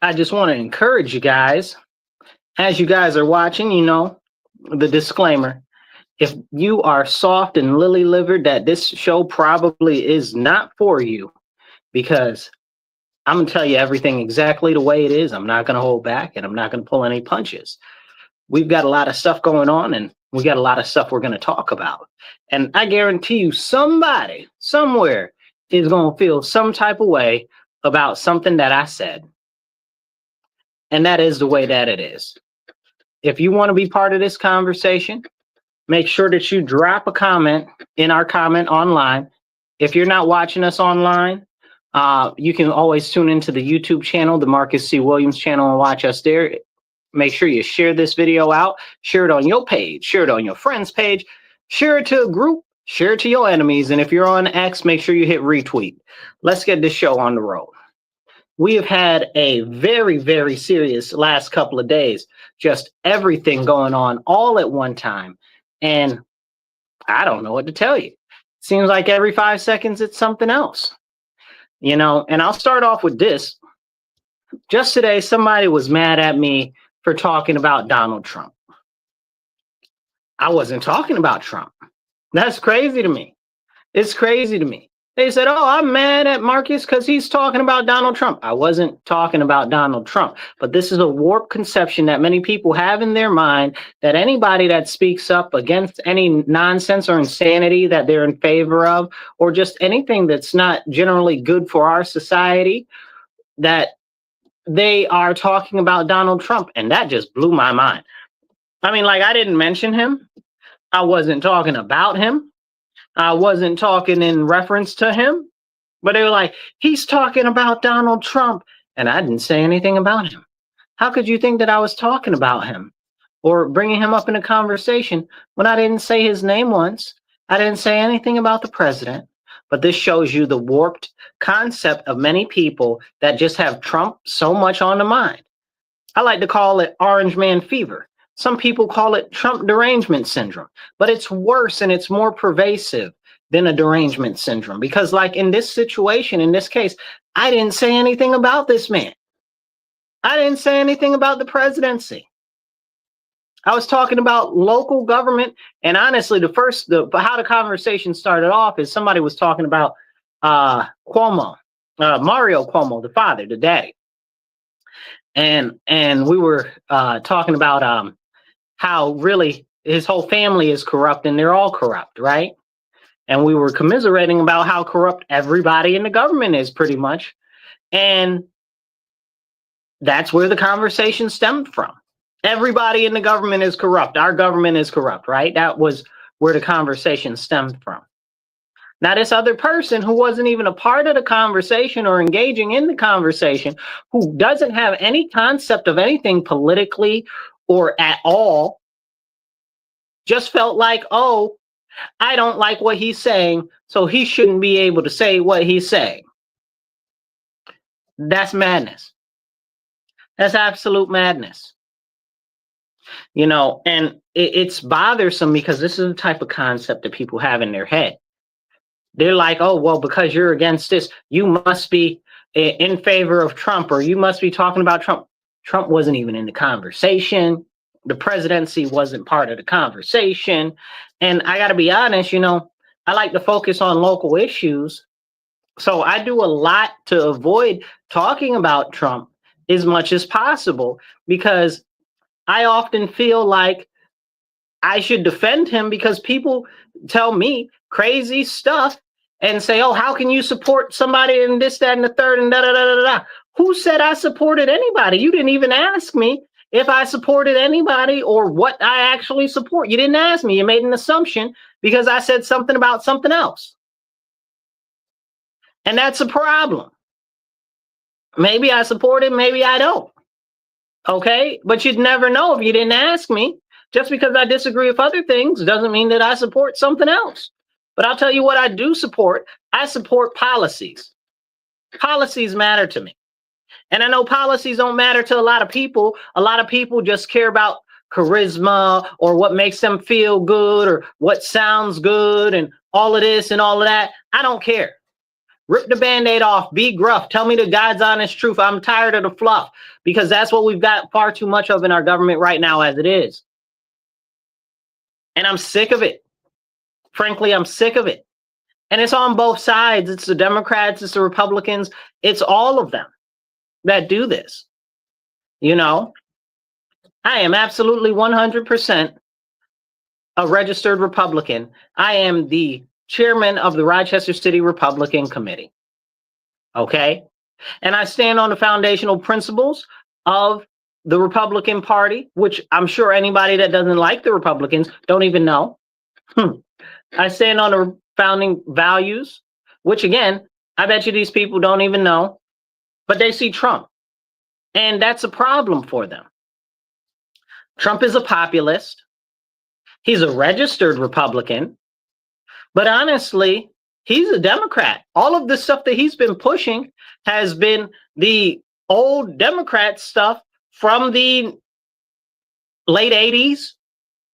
I just want to encourage you guys, as you guys are watching, the disclaimer. If you are soft and lily-livered, that this show probably is not for you, because I'm going to tell you everything exactly the way it is. I'm not going to hold back, and I'm not going to pull any punches. We've got a lot of stuff going on, and we got a lot of stuff we're going to talk about. And I guarantee you somebody somewhere is going to feel some type of way about something that I said. And that is the way that it is. If you want to be part of this conversation, make sure that you drop a comment in our comment online. If you're not watching us online, you can always tune into the YouTube channel, the Marcus C. Williams channel, and watch us there. Make sure you share this video out, share it on your page, share it on your friend's page, share it to a group, share it to your enemies. And if you're on X, make sure you hit retweet. Let's get this show on the road. We have had a very, very serious last couple of days, just everything going on all at one time. And I don't know what to tell you. Seems like every 5 seconds it's something else, and I'll start off with this. Just today, somebody was mad at me for talking about Donald Trump. I wasn't talking about Trump. That's crazy to me. It's crazy to me. They said, oh, I'm mad at Marcus because he's talking about Donald Trump. I wasn't talking about Donald Trump. But this is a warped conception that many people have in their mind, that anybody that speaks up against any nonsense or insanity that they're in favor of, or just anything that's not generally good for our society, that they are talking about Donald Trump. And that just blew my mind. I mean, I didn't mention him. I wasn't talking about him. I wasn't talking in reference to him, but they were like, he's talking about Donald Trump. And I didn't say anything about him. How could you think that I was talking about him or bringing him up in a conversation when I didn't say his name once? I didn't say anything about the president. But this shows you the warped concept of many people that just have Trump so much on the mind. I like to call it orange man fever. Some people call it Trump derangement syndrome, but it's worse and it's more pervasive than a derangement syndrome, because in this situation, in this case, I didn't say anything about this man. I didn't say anything about the presidency. I was talking about local government. And honestly, how the conversation started off is somebody was talking about Cuomo, Mario Cuomo, the father, the daddy. And we were talking about how really his whole family is corrupt and they're all corrupt, right? And we were commiserating about how corrupt everybody in the government is, pretty much. And that's where the conversation stemmed from. Everybody in the government is corrupt. Our government is corrupt, right? That was where the conversation stemmed from. Now, this other person who wasn't even a part of the conversation or engaging in the conversation, who doesn't have any concept of anything politically or at all, just felt like, oh, I don't like what he's saying, so he shouldn't be able to say what he's saying. That's madness. That's absolute madness. And it's bothersome, because this is the type of concept that people have in their head. They're like, oh, well, because you're against this, you must be in favor of Trump, or you must be talking about Trump. Trump wasn't even in the conversation. The presidency wasn't part of the conversation. And I got to be honest, I like to focus on local issues. So I do a lot to avoid talking about Trump as much as possible, because I often feel like I should defend him, because people tell me crazy stuff and say, oh, how can you support somebody in this, that, and the third, and da, da, da, da, da. Who said I supported anybody? You didn't even ask me if I supported anybody or what I actually support. You didn't ask me. You made an assumption because I said something about something else. And that's a problem. Maybe I support him, maybe I don't. Okay? But you'd never know if you didn't ask me. Just because I disagree with other things doesn't mean that I support something else. But I'll tell you what I do support. I support policies. Policies matter to me. And I know policies don't matter to a lot of people. A lot of people just care about charisma or what makes them feel good or what sounds good and all of this and all of that. I don't care. Rip the Band-Aid off. Be gruff. Tell me the God's honest truth. I'm tired of the fluff, because that's what we've got far too much of in our government right now as it is. And I'm sick of it. Frankly, I'm sick of it. And it's on both sides. It's the Democrats, it's the Republicans, it's all of them that do this. You know, I am absolutely 100% a registered Republican. I am the chairman of the Rochester City Republican Committee. Okay? And I stand on the foundational principles of the Republican Party, which I'm sure anybody that doesn't like the Republicans don't even know. I stand on the founding values, which again, I bet you these people don't even know, but they see Trump. And that's a problem for them. Trump is a populist. He's a registered Republican. But honestly, he's a Democrat. All of the stuff that he's been pushing has been the old Democrat stuff from the late 80s,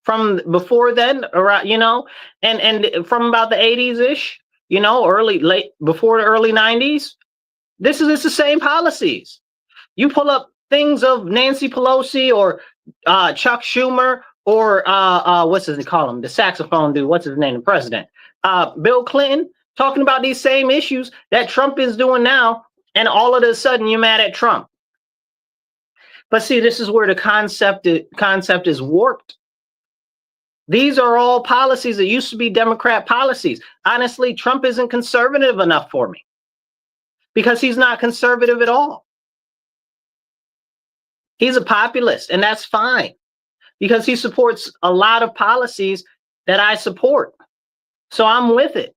from before then, around, you know, and from about the 80s-ish, you know, before the early 90s. It's the same policies. You pull up things of Nancy Pelosi or Chuck Schumer or what's his, they call him, the saxophone dude, what's his name, the president, Bill Clinton, talking about these same issues that Trump is doing now, and all of a sudden you're mad at Trump. But see, this is where the concept is warped. These are all policies that used to be Democrat policies. Honestly, Trump isn't conservative enough for me, because he's not conservative at all. He's a populist, and that's fine, because he supports a lot of policies that I support. So I'm with it.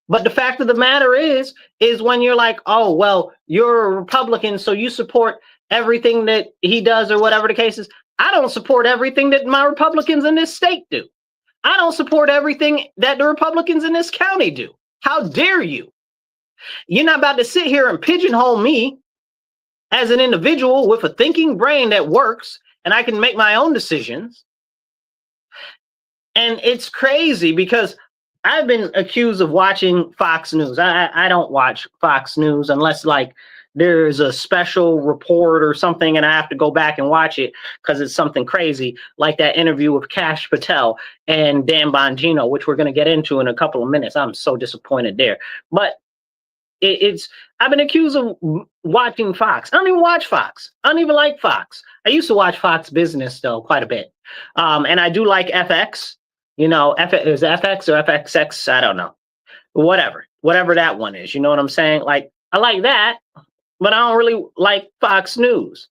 But the fact of the matter is when you're like, oh, well, you're a Republican, so you support everything that he does or whatever the case is. I don't support everything that my Republicans in this state do. I don't support everything that the Republicans in this county do. How dare you? You're not about to sit here and pigeonhole me as an individual with a thinking brain that works, and I can make my own decisions. And it's crazy because I've been accused of watching Fox News. I don't watch Fox News unless like there's a special report or something and I have to go back and watch it because it's something crazy, like that interview with Kash Patel and Dan Bongino, which we're going to get into in a couple of minutes. I'm so disappointed there. But I've been accused of watching Fox. I don't even watch Fox. I don't even like Fox. I used to watch Fox Business though quite a bit. And I do like FX. You know, is it FX or FXX? I don't know. Whatever that one is. You know what I'm saying? Like, I like that, but I don't really like Fox News.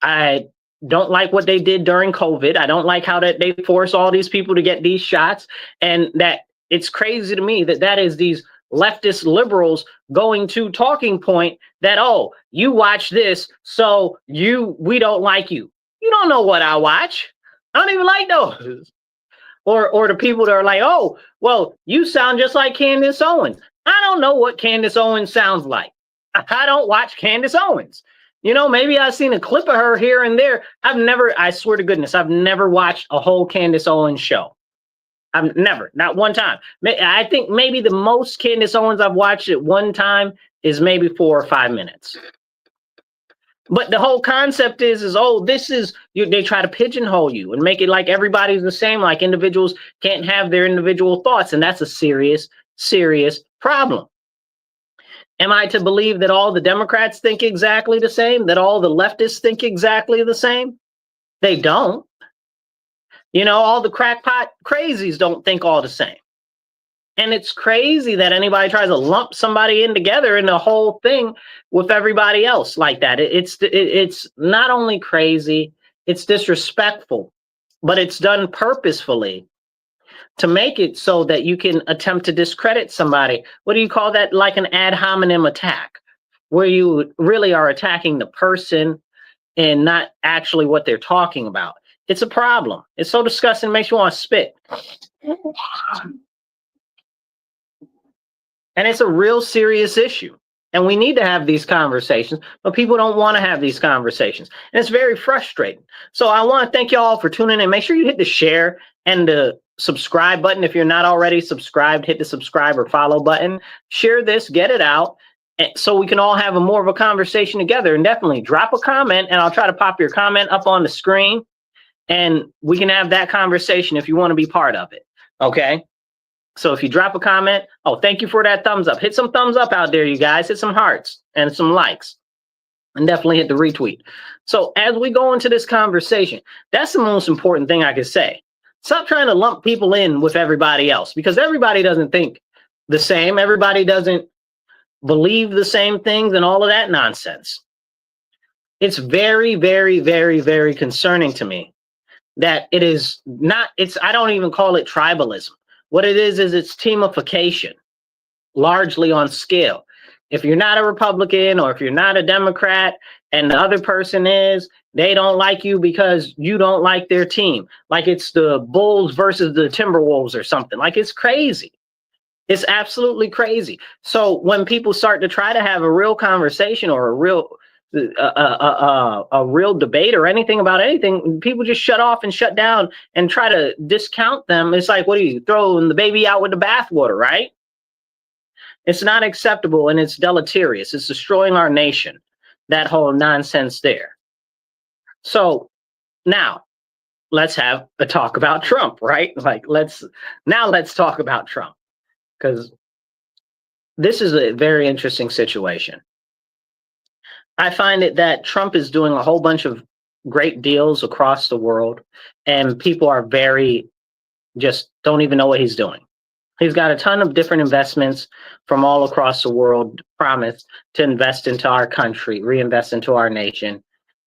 I don't like what they did during COVID. I don't like how that they force all these people to get these shots. And that it's crazy to me that is these leftist liberals going to talking point that, oh, you watch this, so we don't like you. You don't know what I watch. I don't even like those. Or the people that are like, oh, well, you sound just like Candace Owens. I don't know what Candace Owens sounds like. I don't watch Candace Owens. You know, maybe I've seen a clip of her here and there. I swear to goodness, I've never watched a whole Candace Owens show. I've never, not one time. I think maybe the most Candace Owens I've watched at one time is maybe 4 or 5 minutes. But the whole concept is oh, this is you. They try to pigeonhole you and make it like everybody's the same, like individuals can't have their individual thoughts. And that's a serious, serious problem. Am I to believe that all the Democrats think exactly the same, that all the leftists think exactly the same? They don't. You know, all the crackpot crazies don't think all the same. And it's crazy that anybody tries to lump somebody in together in the whole thing with everybody else like that. It's not only crazy, it's disrespectful, but it's done purposefully to make it so that you can attempt to discredit somebody. What do you call that? Like an ad hominem attack, where you really are attacking the person and not actually what they're talking about. It's a problem. It's so disgusting, it makes you want to spit. And it's a real serious issue. And we need to have these conversations, but people don't want to have these conversations. And it's very frustrating. So I want to thank you all for tuning in. Make sure you hit the share and the subscribe button. If you're not already subscribed, hit the subscribe or follow button. Share this, get it out, so we can all have a more of a conversation together. And definitely drop a comment, and I'll try to pop your comment up on the screen, and we can have that conversation if you want to be part of it. Okay. So if you drop a comment, oh, thank you for that thumbs up. Hit some thumbs up out there, you guys. Hit some hearts and some likes, and definitely hit the retweet. So as we go into this conversation, that's the most important thing I could say. Stop trying to lump people in with everybody else, because everybody doesn't think the same. Everybody doesn't believe the same things and all of that nonsense. It's very, very, very, very concerning to me that it is not, I don't even call it tribalism. What it is it's teamification, largely on scale. If you're not a Republican, or if you're not a Democrat and the other person is, they don't like you because you don't like their team. Like it's the Bulls versus the Timberwolves or something. Like it's crazy. It's absolutely crazy. So when people start to try to have a real conversation or a real debate or anything about anything, people just shut off and shut down and try to discount them. It's like, what are you throwing the baby out with the bathwater, right? It's not acceptable, and it's deleterious. It's destroying our nation, that whole nonsense there. So now let's have a talk about Trump, right? Like let's talk about Trump, because this is a very interesting situation. I find it that Trump is doing a whole bunch of great deals across the world, and people are just don't even know what he's doing. He's got a ton of different investments from all across the world, promised to invest into our country, reinvest into our nation.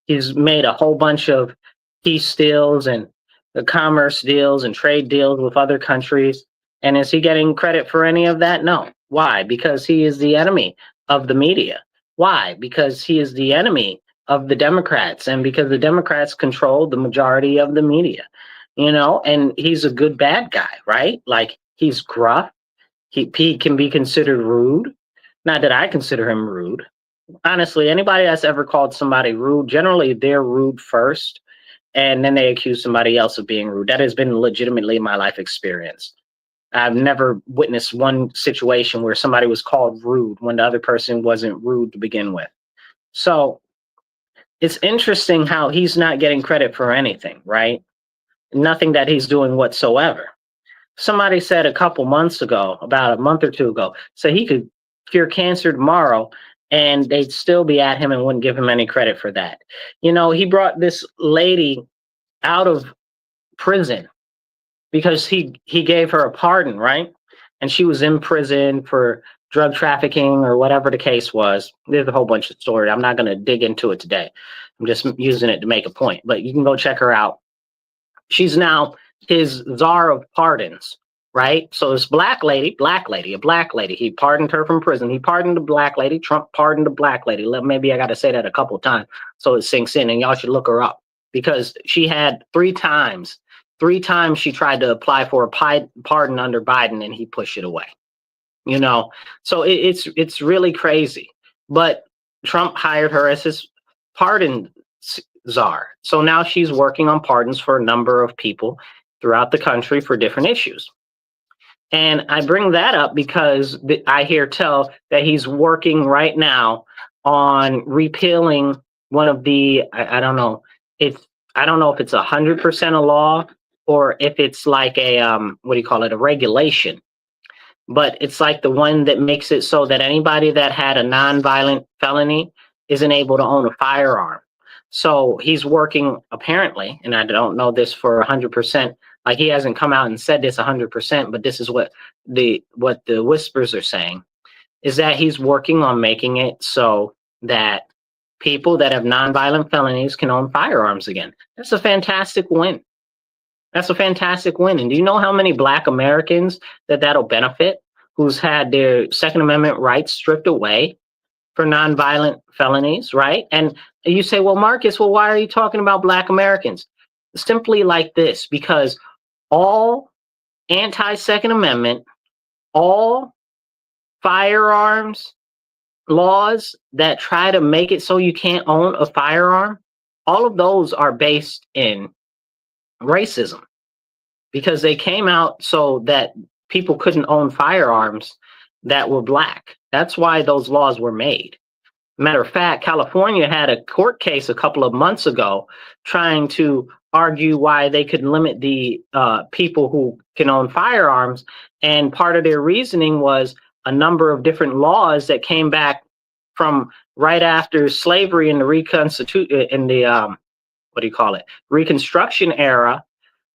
He's made a whole bunch of peace deals and commerce deals and trade deals with other countries. And is he getting credit for any of that? No. Why? Because he is the enemy of the media. Why? Because he is the enemy of the Democrats, and because the Democrats control the majority of the media, and he's a good bad guy, right? Like he's gruff. He can be considered rude. Not that I consider him rude. Honestly, anybody that's ever called somebody rude, generally they're rude first, and then they accuse somebody else of being rude. That has been legitimately my life experience. I've never witnessed one situation where somebody was called rude when the other person wasn't rude to begin with. So it's interesting how he's not getting credit for anything, right? Nothing that he's doing whatsoever. Somebody said a couple months ago, about a month or two ago, so he could cure cancer tomorrow and they'd still be at him and wouldn't give him any credit for that. He brought this lady out of prison because he gave her a pardon, right? And she was in prison for drug trafficking or whatever the case was. There's a whole bunch of stories. I'm not going to dig into it today. I'm just using it to make a point, but you can go check her out. She's now his czar of pardons, right? So this black lady, he pardoned her from prison. He pardoned the black lady. Trump pardoned the black lady. Maybe I got to say that a couple of times so it sinks in, and y'all should look her up, because she had three times she tried to apply for a pardon under Biden, and he pushed it away. So it's really crazy. But Trump hired her as his pardon czar. So now she's working on pardons for a number of people throughout the country for different issues. And I bring that up because I hear tell that he's working right now on repealing one of the, I don't know if it's 100% a law, or if it's like a, a regulation. But it's like the one that makes it so that anybody that had a nonviolent felony isn't able to own a firearm. So he's working, apparently, and I don't know this for 100%, like he hasn't come out and said this 100%, but this is what the whispers are saying, is that he's working on making it so that people that have nonviolent felonies can own firearms again. That's a fantastic win. That's a fantastic win. And do you know how many Black Americans that'll benefit, who's had their Second Amendment rights stripped away for nonviolent felonies, right? And you say, well, Marcus, why are you talking about Black Americans? Simply like this, because all anti-Second Amendment, all firearms laws that try to make it so you can't own a firearm, all of those are based in racism. because they came out so that people couldn't own firearms that were black. That's why those laws were made. Matter of fact, California had a court case a couple of months ago trying to argue why they could limit the people who can own firearms. And part of their reasoning was a number of different laws that came back from right after slavery in the Reconstruction era,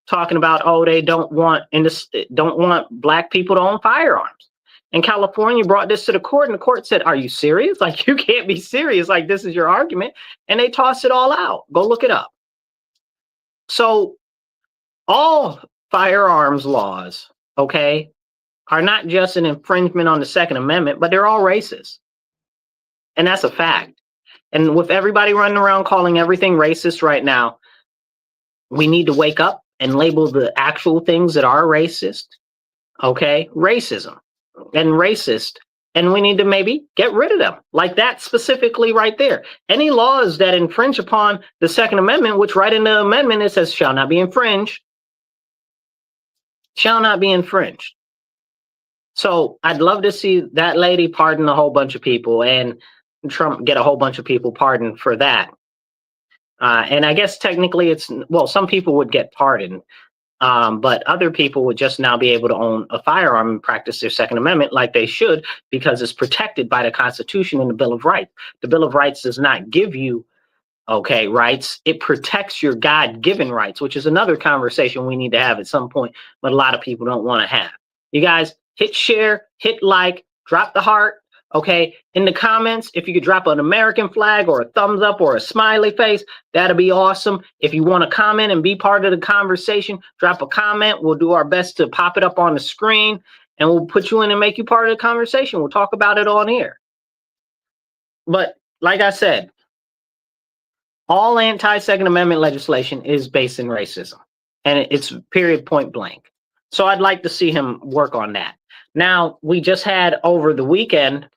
talking about, oh, they don't want black people to own firearms. And California brought this to the court, and the court said, are you serious? Like, you can't be serious. Like, this is your argument. And they tossed it all out. Go look it up. So all firearms laws, okay, are not just an infringement on the Second Amendment, but they're all racist. And that's a fact. And with everybody running around calling everything racist right now, we need to wake up and label the actual things that are racist, okay? Racism and racist. And we need to maybe get rid of them, like that specifically right there. Any laws that infringe upon the Second Amendment, which right in the amendment it says shall not be infringed, shall not be infringed. So I'd love to see that lady pardon a whole bunch of people and Trump get a whole bunch of people pardoned for that. And I guess technically some people would get pardoned, but other people would just now be able to own a firearm and practice their Second Amendment like they should, because it's protected by the Constitution and the Bill of Rights. The Bill of Rights does not give you, okay, rights. It protects your God-given rights, which is another conversation we need to have at some point, but a lot of people don't want to have. You guys, hit share, hit like, drop the heart. Okay, in the comments, if you could drop an American flag or a thumbs up or a smiley face, that'd be awesome. If you want to comment and be part of the conversation, drop a comment. We'll do our best to pop it up on the screen, and we'll put you in and make you part of the conversation. We'll talk about it on here. But like I said, all anti-Second Amendment legislation is based in racism, and it's period, point blank. So I'd like to see him work on that. Now, we just had over the weekend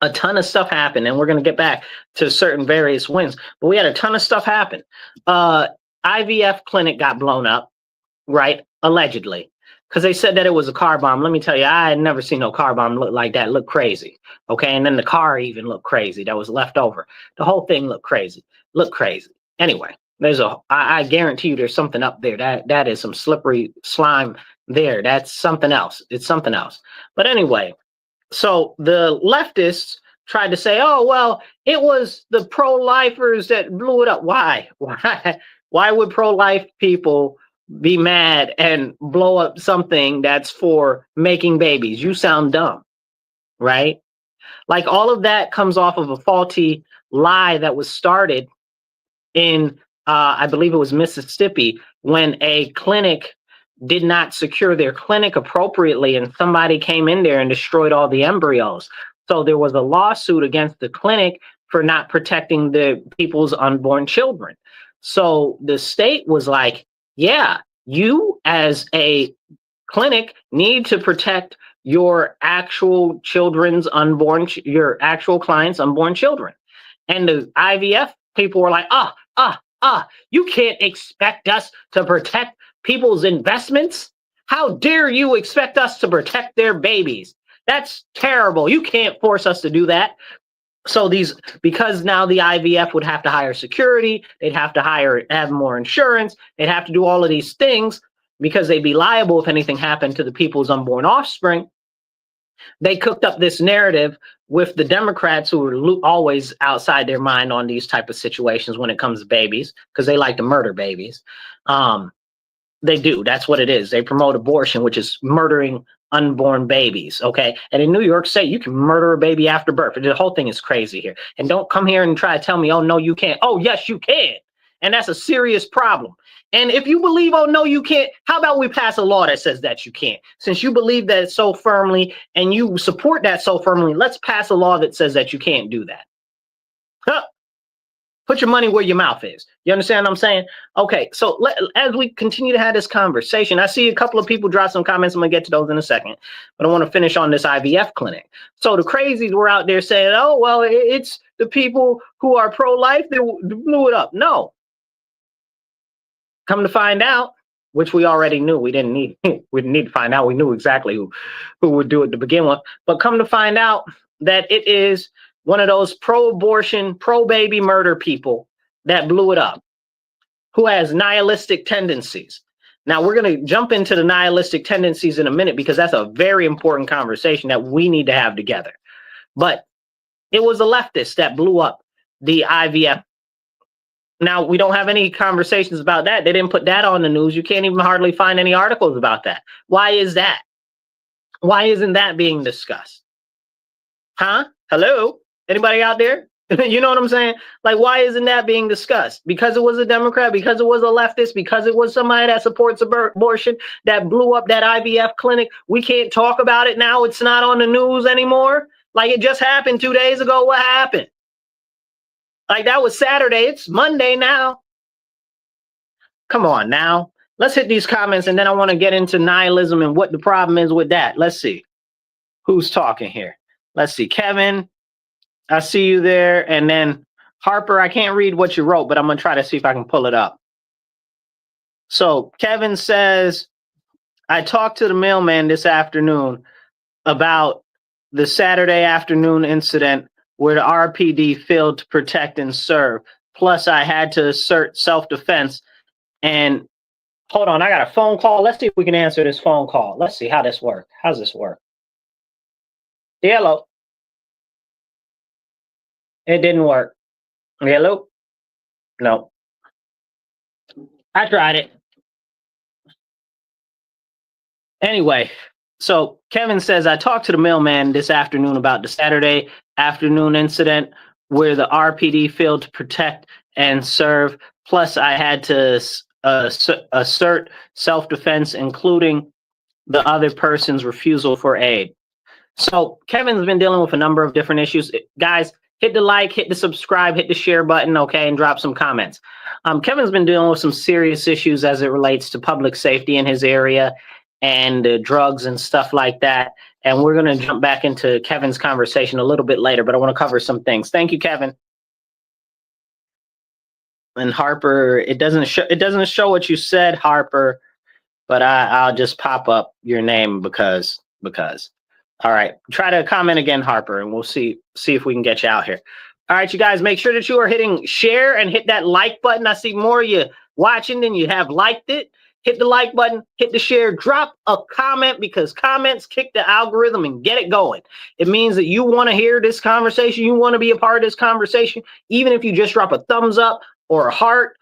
a ton of stuff happened, and we're going to get back to certain various wins, but we had a ton of stuff happen. IVF clinic got blown up, right? Allegedly, because they said that it was a car bomb. Let me tell you, I had never seen no car bomb look like that. Look crazy. Okay. And then the car even looked crazy that was left over. The whole thing looked crazy. Anyway, I guarantee you there's something up there. That is some slippery slime there. That's something else. It's something else. But anyway, so the leftists tried to say, oh, well, it was the pro-lifers that blew it up. Why? Why would pro-life people be mad and blow up something that's for making babies? You sound dumb, right? Like, all of that comes off of a faulty lie that was started in, I believe it was Mississippi, when a clinic did not secure their clinic appropriately, and somebody came in there and destroyed all the embryos. So there was a lawsuit against the clinic for not protecting the people's unborn children. So the state was like, yeah, you as a clinic need to protect your actual children's your actual clients' unborn children. And the IVF people were like, you can't expect us to protect people's investments. How dare you expect us to protect their babies? That's terrible. You can't force us to do that. So because now the IVF would have to hire security, they'd have to have more insurance, they'd have to do all of these things because they'd be liable if anything happened to the people's unborn offspring. They cooked up this narrative with the Democrats, who are always outside their mind on these type of situations when it comes to babies, because they like to murder babies. They do. That's what it is. They promote abortion, which is murdering unborn babies. Okay. And in New York State, you can murder a baby after birth. The whole thing is crazy here. And don't come here and try to tell me, oh, no, you can't. Oh, yes, you can. And that's a serious problem. And if you believe, oh, no, you can't, how about we pass a law that says that you can't? Since you believe that so firmly and you support that so firmly, let's pass a law that says that you can't do that. Huh. Put your money where your mouth is. You understand what I'm saying? Okay, so as we continue to have this conversation, I see a couple of people drop some comments. I'm going to get to those in a second. But I want to finish on this IVF clinic. So the crazies were out there saying, oh, well, it's the people who are pro-life that blew it up. No. Come to find out, which we already knew. We didn't need we didn't need to find out. We knew exactly who would do it to begin with. But come to find out that it is one of those pro-abortion, pro-baby murder people that blew it up, who has nihilistic tendencies. Now, we're going to jump into the nihilistic tendencies in a minute because that's a very important conversation that we need to have together. But it was a leftist that blew up the IVF. Now, we don't have any conversations about that. They didn't put that on the news. You can't even hardly find any articles about that. Why is that? Why isn't that being discussed? Huh? Hello? Anybody out there? You know what I'm saying? Like, why isn't that being discussed? Because it was a Democrat, because it was a leftist, because it was somebody that supports abortion that blew up that IVF clinic. We can't talk about it now. It's not on the news anymore. Like, it just happened 2 days ago. What happened? Like, that was Saturday. It's Monday now. Come on now. Let's hit these comments, and then I want to get into nihilism and what the problem is with that. Let's see. Who's talking here? Let's see. Kevin, I see you there. And then Harper, I can't read what you wrote, but I'm going to try to see if I can pull it up. So Kevin says, I talked to the mailman this afternoon about the Saturday afternoon incident where the RPD failed to protect and serve. Plus, I had to assert self-defense. And hold on, I got a phone call. Let's see if we can answer this phone call. Let's see how this works. How's this work? Hello. It didn't work. Hello? No. I tried it. Anyway, so Kevin says, I talked to the mailman this afternoon about the Saturday afternoon incident where the RPD failed to protect and serve. Plus, I had to assert self-defense, including the other person's refusal for aid. So Kevin's been dealing with a number of different issues. Guys, hit the like, hit the subscribe, hit the share button, okay, and drop some comments. Kevin's been dealing with some serious issues as it relates to public safety in his area and drugs and stuff like that. And we're going to jump back into Kevin's conversation a little bit later, but I want to cover some things. Thank you, Kevin. And Harper, it doesn't show what you said, Harper, but I'll just pop up your name because. All right, try to comment again, Harper, and we'll see if we can get you out here. All right, you guys, make sure that you are hitting share and hit that like button. I see more of you watching than you have liked it. Hit the like button, hit the share, drop a comment because comments kick the algorithm and get it going. It means that you want to hear this conversation. You want to be a part of this conversation. Even if you just drop a thumbs up or a heart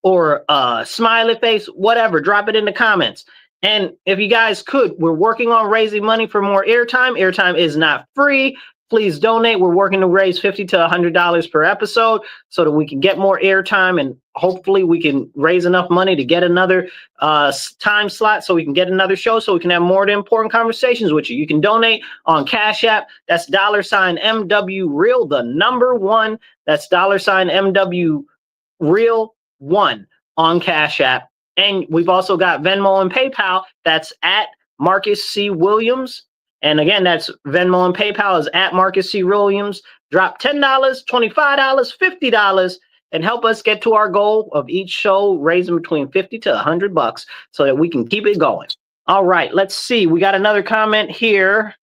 or a smiley face, whatever, drop it in the comments. And if you guys could, we're working on raising money for more airtime. Airtime is not free. Please donate. We're working to raise $50 to $100 per episode so that we can get more airtime, and hopefully we can raise enough money to get another time slot so we can get another show so we can have more important conversations with you. You can donate on Cash App. That's $MW Real, the number one. That's $MW Real 1 on Cash App. And we've also got Venmo and PayPal. That's at Marcus C. Williams. And again, that's Venmo and PayPal is at Marcus C. Williams. Drop $10, $25, $50, and help us get to our goal of each show raising between $50 to $100 so that we can keep it going. All right, let's see. We got another comment here.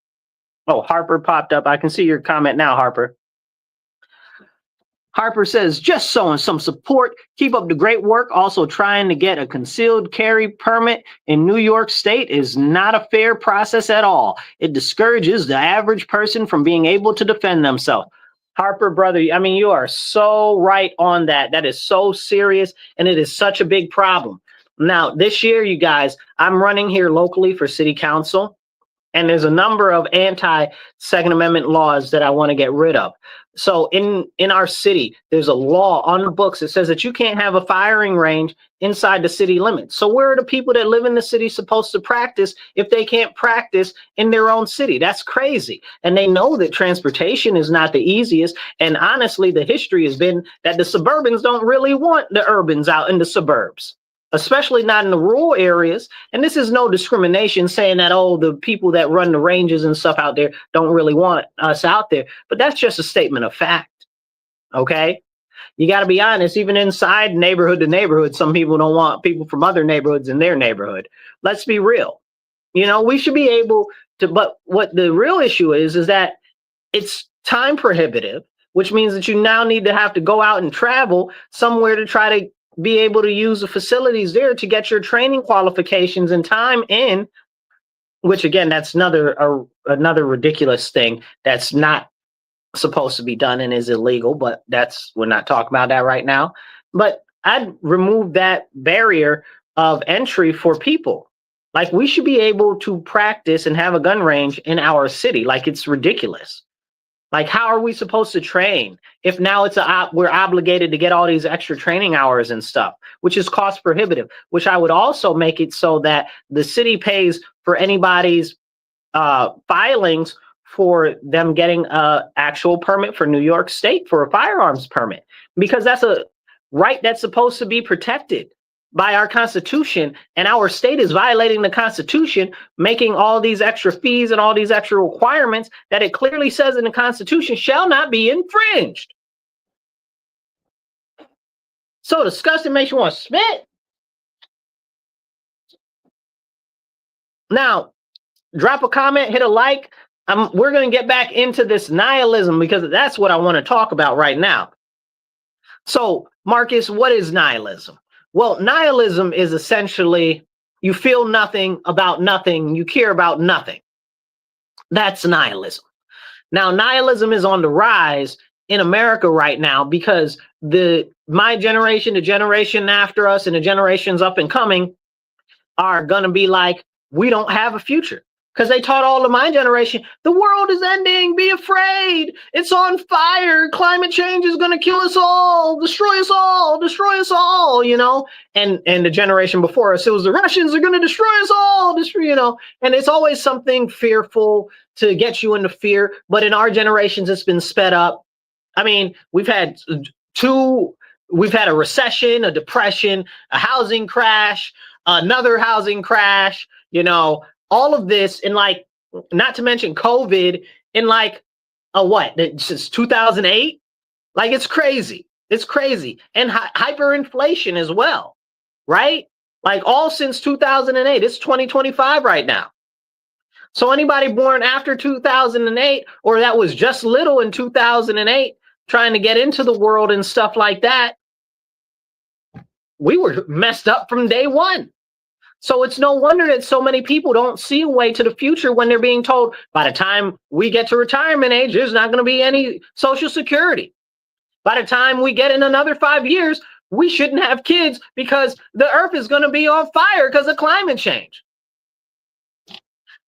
Oh, Harper popped up. I can see your comment now, Harper. Harper says, just showing some support. Keep up the great work. Also trying to get a concealed carry permit in New York State is not a fair process at all. It discourages the average person from being able to defend themselves. Harper, brother, I mean, you are so right on that. That is so serious, and it is such a big problem. Now, this year, you guys, I'm running here locally for city council, and there's a number of anti-Second Amendment laws that I want to get rid of. So in our city, there's a law on the books that says that you can't have a firing range inside the city limits. So where are the people that live in the city supposed to practice if they can't practice in their own city? That's crazy. And they know that transportation is not the easiest. And honestly, the history has been that the suburbans don't really want the urbans out in the suburbs, especially not in the rural areas. And this is no discrimination saying that, oh, the people that run the ranges and stuff out there don't really want us out there. But that's just a statement of fact. Okay. You got to be honest, even inside neighborhood to neighborhood, some people don't want people from other neighborhoods in their neighborhood. Let's be real. We should be able to, but what the real issue is that it's time prohibitive, which means that you now need to have to go out and travel somewhere to try to be able to use the facilities there to get your training qualifications and time in, which again, that's another ridiculous thing that's not supposed to be done and is illegal, but we're not talking about that right now. But I'd remove that barrier of entry for people. Like, we should be able to practice and have a gun range in our city. Like, it's ridiculous. Like, how are we supposed to train if now we're obligated to get all these extra training hours and stuff, which is cost prohibitive, which I would also make it so that the city pays for anybody's filings for them getting an actual permit for New York State for a firearms permit, because that's a right that's supposed to be protected by our Constitution, and our state is violating the Constitution, making all these extra fees and all these extra requirements that it clearly says in the Constitution shall not be infringed. So disgusting, makes you want to spit. Now, drop a comment, hit a like. We're going to get back into this nihilism, because that's what I want to talk about right now. So, Marcus, what is nihilism? Well, nihilism is essentially you feel nothing about nothing, you care about nothing. That's nihilism. Now, nihilism is on the rise in America right now because my generation, the generation after us, and the generations up and coming are going to be like, we don't have a future. Because they taught all of my generation, the world is ending, be afraid, it's on fire, climate change is going to kill us all, destroy us all, and the generation before us, it was the Russians are going to destroy us all, and it's always something fearful to get you into fear. But in our generations, it's been sped up. I mean, we've had a recession, a depression, a housing crash, another housing crash, all of this in not to mention COVID in since 2008? Like, it's crazy. It's crazy. And hyperinflation as well, right? Like, all since 2008. It's 2025 right now. So anybody born after 2008, or that was just little in 2008, trying to get into the world and stuff like that, we were messed up from day one. So it's no wonder that so many people don't see a way to the future when they're being told by the time we get to retirement age, there's not going to be any Social Security. By the time we get in another 5 years, we shouldn't have kids because the earth is going to be on fire because of climate change.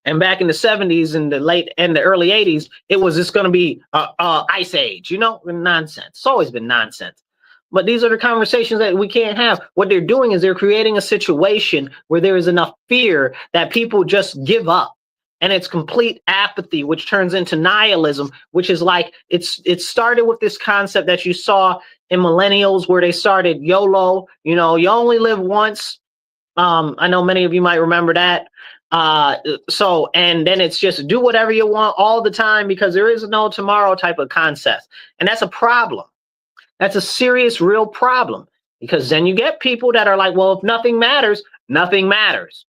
And back in the 70s and the early 80s, it was just going to be ice age, nonsense. It's always been nonsense. But these are the conversations that we can't have. What they're doing is they're creating a situation where there is enough fear that people just give up. And it's complete apathy, which turns into nihilism, which is like, it started with this concept that you saw in millennials where they started YOLO, you only live once. I know many of you might remember that. And then it's just do whatever you want all the time because there is no tomorrow type of concept. And that's a problem. That's a serious, real problem, because then you get people that are like, well, if nothing matters, nothing matters.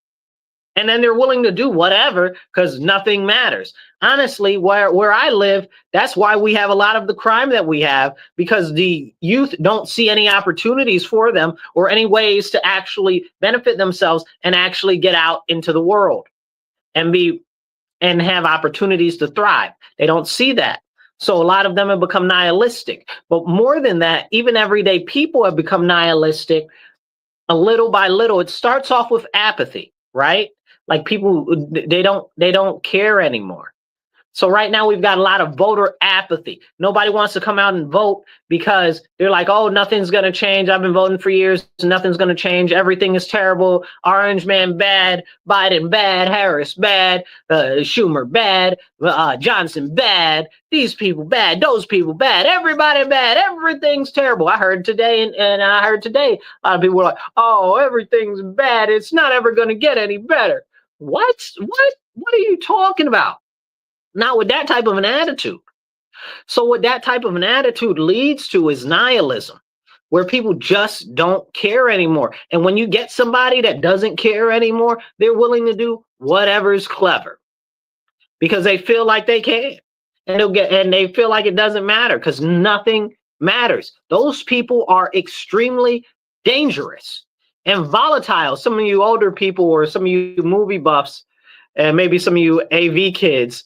And then they're willing to do whatever because nothing matters. Honestly, where I live, that's why we have a lot of the crime that we have, because the youth don't see any opportunities for them or any ways to actually benefit themselves and actually get out into the world and have opportunities to thrive. They don't see that. So a lot of them have become nihilistic. But more than that, even everyday people have become nihilistic a little by little. It starts off with apathy, right? Like, people, they don't care anymore. So right now we've got a lot of voter apathy. Nobody wants to come out and vote because they're like, oh, nothing's going to change. I've been voting for years. Nothing's going to change. Everything is terrible. Orange man bad. Biden bad. Harris bad. Schumer bad. Johnson bad. These people bad. Those people bad. Everybody bad. Everything's terrible. I heard today, and I heard today, a lot of people were like, oh, everything's bad. It's not ever going to get any better. What are you talking about? Not with that type of an attitude. So what that type of an attitude leads to is nihilism, where people just don't care anymore. And when you get somebody that doesn't care anymore, they're willing to do whatever's clever because they feel like they can. And they feel like it doesn't matter because nothing matters. Those people are extremely dangerous and volatile. Some of you older people or some of you movie buffs, and maybe some of you AV kids,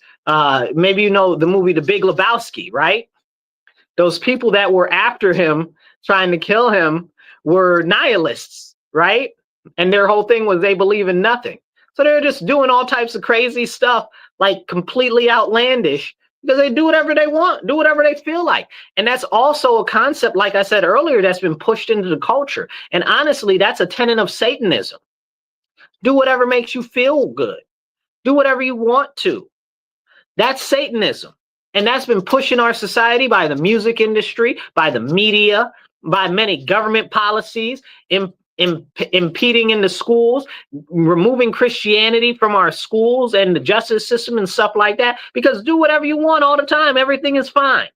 maybe you know the movie The Big Lebowski, right? Those people that were after him, trying to kill him, were nihilists, right? And their whole thing was they believe in nothing. So they're just doing all types of crazy stuff, like completely outlandish, because they do whatever they want, do whatever they feel like. And that's also a concept, like I said earlier, that's been pushed into the culture. And honestly, that's a tenet of Satanism. Do whatever makes you feel good. Do whatever you want to. That's Satanism. And that's been pushing our society by the music industry, by the media, by many government policies, impeding in the schools, removing Christianity from our schools and the justice system and stuff like that. Because do whatever you want all the time. Everything is fine.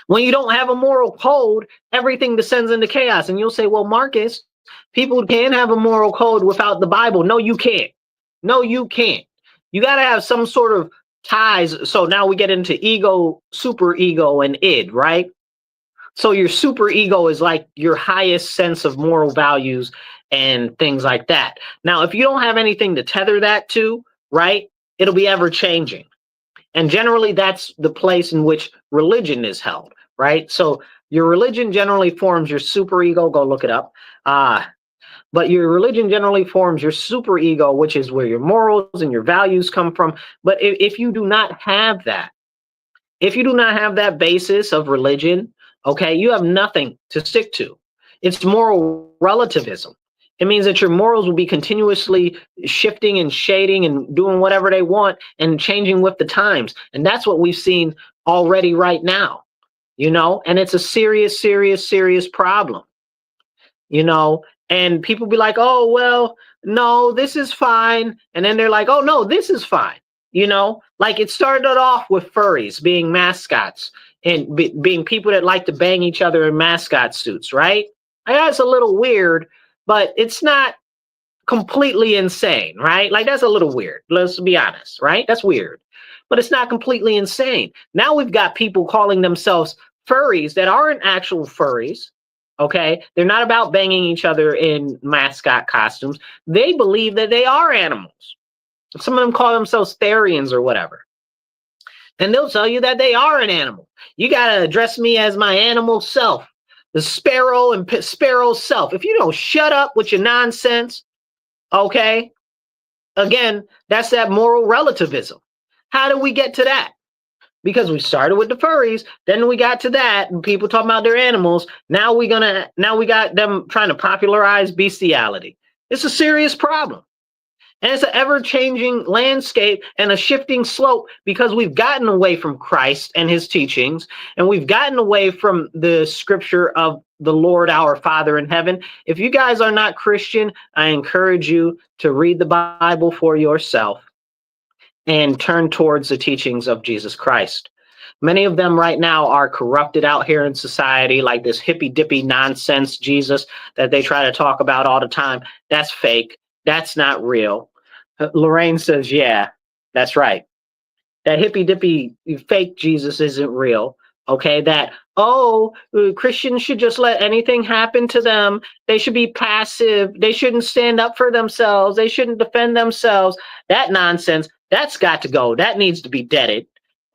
When you don't have a moral code, everything descends into chaos. And you'll say, well, Marcus, people can have a moral code without the Bible. No, you can't. No, you can't. You got to have some sort of ties. So now we get into ego, super ego, and id, right? So your super ego is like your highest sense of moral values and things like that. Now, if you don't have anything to tether that to, right, it'll be ever changing. And generally, that's the place in which religion is held, right? So your religion generally forms your super ego. Go look it up. But your religion generally forms your super ego, which is where your morals and your values come from. But if you do not have that, if you do not have that basis of religion, okay, you have nothing to stick to. It's moral relativism. It means that your morals will be continuously shifting and shading and doing whatever they want and changing with the times. And that's what we've seen already right now, you know, and it's a serious, serious, serious problem, you know. And people be like, oh, well, no, this is fine. And then they're like, oh, no, this is fine. You know, like it started off with furries being mascots and being people that like to bang each other in mascot suits, right? That's a little weird, but it's not completely insane, right? Like that's a little weird. Let's be honest, right? That's weird, but it's not completely insane. Now we've got people calling themselves furries that aren't actual furries. Okay, they're not about banging each other in mascot costumes. They believe that they are animals. Some of them call themselves therians or whatever. And they'll tell you that they are an animal. You got to address me as my animal self, the sparrow and sparrow self. If you don't shut up with your nonsense, okay, again, that's that moral relativism. How do we get to that? Because we started with the furries, then we got to that, and people talking about their animals. Now we got them trying to popularize bestiality. It's a serious problem. And it's an ever-changing landscape and a shifting slope because we've gotten away from Christ and his teachings, and we've gotten away from the scripture of the Lord our Father in heaven. If you guys are not Christian, I encourage you to read the Bible for yourself and turn towards the teachings of Jesus Christ. Many of them right now are corrupted out here in society, like this hippy-dippy nonsense Jesus that they try to talk about all the time. That's fake. That's not real. Lorraine says, yeah, that's right. That hippy-dippy fake Jesus isn't real. Okay, that, oh, Christians should just let anything happen to them. They should be passive. They shouldn't stand up for themselves. They shouldn't defend themselves. That nonsense, that's got to go. That needs to be deaded,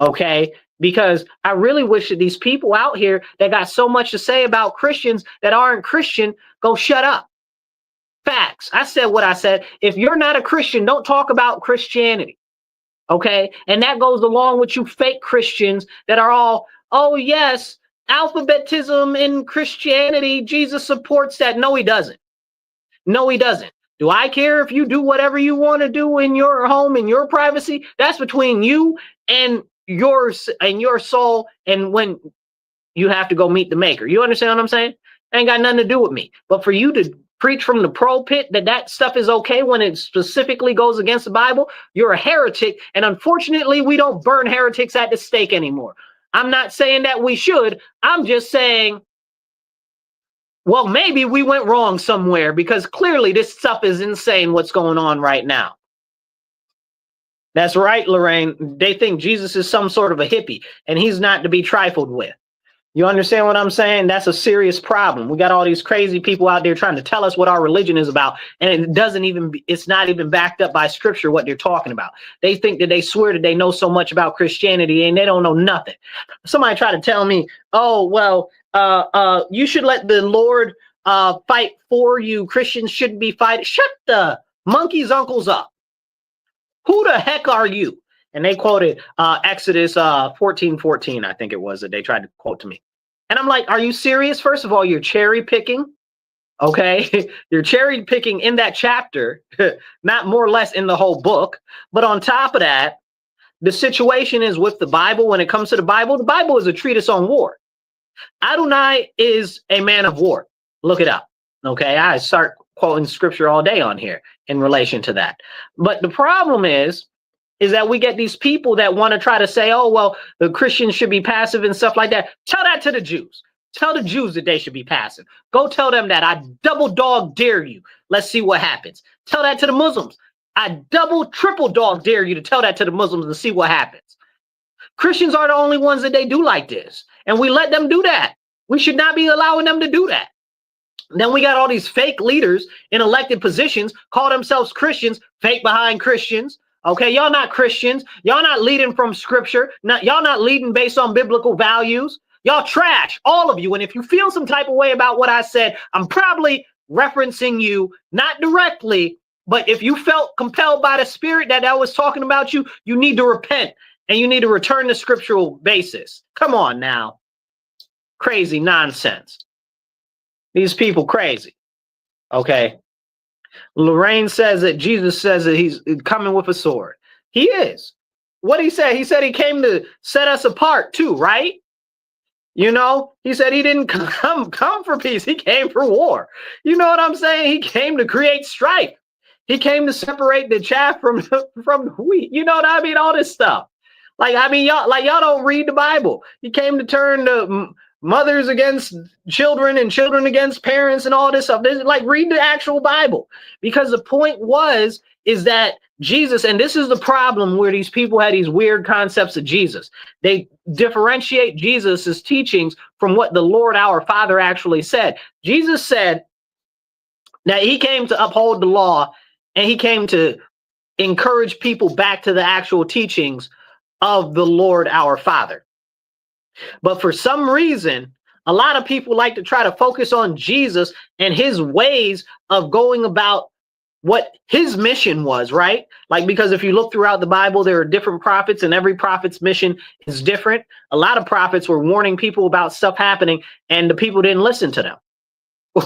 okay? Because I really wish that these people out here that got so much to say about Christians that aren't Christian, go shut up. Facts. I said what I said. If you're not a Christian, don't talk about Christianity, okay? And that goes along with you fake Christians that are all, oh, yes, alphabetism in Christianity, Jesus supports that. No, he doesn't. No, he doesn't. Do I care if you do whatever you want to do in your home, in your privacy? That's between you and your soul, and when you have to go meet the maker. You understand what I'm saying? Ain't got nothing to do with me. But for you to preach from the pulpit that stuff is okay when it specifically goes against the Bible, you're a heretic. And unfortunately, we don't burn heretics at the stake anymore. I'm not saying that we should. I'm just saying, well, maybe we went wrong somewhere, because clearly this stuff is insane what's going on right now. That's right, Lorraine. They think Jesus is some sort of a hippie, and he's not to be trifled with. You understand what I'm saying? That's a serious problem. We got all these crazy people out there trying to tell us what our religion is about, and it's not even backed up by scripture what they're talking about. They think that they swear that they know so much about Christianity, and they don't know nothing. Somebody tried to tell me, oh, well, you should let the Lord fight for you. Christians shouldn't be fighting. Shut the monkey's uncles up. Who the heck are you? And they quoted Exodus 14:14, I think it was, that they tried to quote to me. And I'm like, are you serious? First of all, you're cherry picking. Okay, you're cherry picking in that chapter, not more or less in the whole book. But on top of that, the situation is with the Bible. When it comes to the Bible is a treatise on war. Adonai is a man of war. Look it up. Okay, I start quoting scripture all day on here in relation to that. But the problem is that we get these people that want to try to say, oh, well, the Christians should be passive and stuff like that. Tell that to the Jews. Tell the Jews that they should be passive. Go tell them that. I double dog dare you. Let's see what happens. Tell that to the Muslims. I double triple dog dare you to tell that to the Muslims and see what happens. Christians are the only ones that they do like this. And we let them do that. We should not be allowing them to do that. Then we got all these fake leaders in elected positions, call themselves Christians, fake behind Christians. Okay, y'all not Christians. Y'all not leading from scripture. Y'all not leading based on biblical values. Y'all trash, all of you. And if you feel some type of way about what I said, I'm probably referencing you, not directly, but if you felt compelled by the spirit that I was talking about you, you need to repent and you need to return to scriptural basis. Come on now. Crazy nonsense. These people crazy. Okay. Lorraine says that Jesus says that he's coming with a sword. He is. What he said? He said he came to set us apart too, right? You know, he said he didn't come for peace. He came for war. You know what I'm saying? He came to create strife. He came to separate the chaff from the wheat. You know what I mean? All this stuff. Y'all don't read the Bible. He came to turn the mothers against children and children against parents and all this stuff. Read the actual Bible, because the point is that Jesus, and this is the problem where these people had these weird concepts of Jesus. They differentiate Jesus's teachings from what the Lord our Father actually said. Jesus said that he came to uphold the law, and he came to encourage people back to the actual teachings of the Lord our Father. But for some reason, a lot of people like to try to focus on Jesus and his ways of going about what his mission was, right? Because if you look throughout the Bible, there are different prophets and every prophet's mission is different. A lot of prophets were warning people about stuff happening and the people didn't listen to them.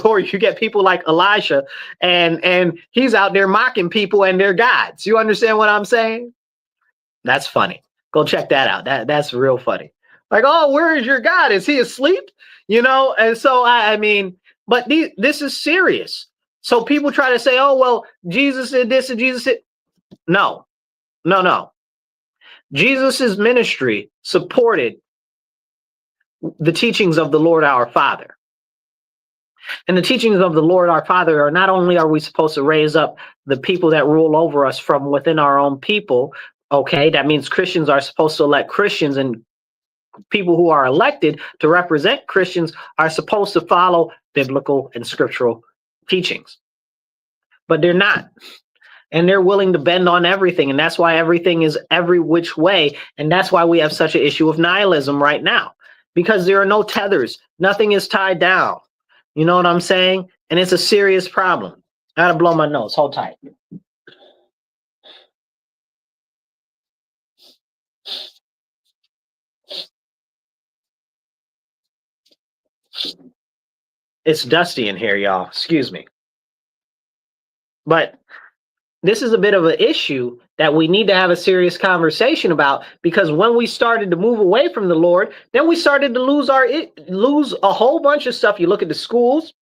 Or you get people like Elisha and he's out there mocking people and their gods. You understand what I'm saying? That's funny. Go check that out. That's real funny. Oh, where is your God? Is he asleep? You know? And so, but this is serious. So people try to say, oh, well, Jesus did this and Jesus did. No. Jesus's ministry supported the teachings of the Lord our Father. And the teachings of the Lord our Father are not only are we supposed to raise up the people that rule over us from within our own people. Okay, that means Christians are supposed to elect Christians, and people who are elected to represent Christians are supposed to follow biblical and scriptural teachings. But they're not. And they're willing to bend on everything. And that's why everything is every which way. And that's why we have such an issue of nihilism right now, because there are no tethers. Nothing is tied down. You know what I'm saying? And it's a serious problem. I gotta blow my nose. Hold tight. It's dusty in here, y'all. Excuse me. But this is a bit of an issue that we need to have a serious conversation about, because when we started to move away from the Lord, then we started to lose a whole bunch of stuff. You look at the schools,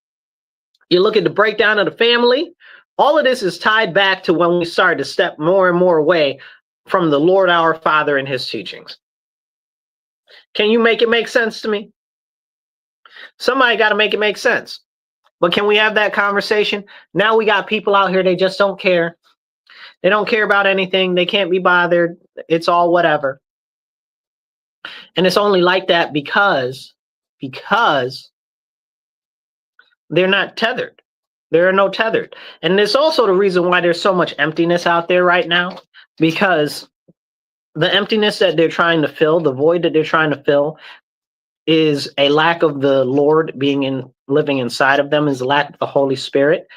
You look at the breakdown of the family. All of this is tied back to when we started to step more and more away from the Lord our Father and his teachings. Can you make it make sense to me? Somebody got to make it make sense. But can we have that conversation? Now we got people out here, they just don't care. They don't care about anything. They can't be bothered. It's all whatever. And it's only like that because they're not tethered. There are no tethered. And it's also the reason why there's so much emptiness out there right now, because the emptiness that they're trying to fill, the void that they're trying to fill, is a lack of the Lord living inside of them, is a lack of the Holy Spirit.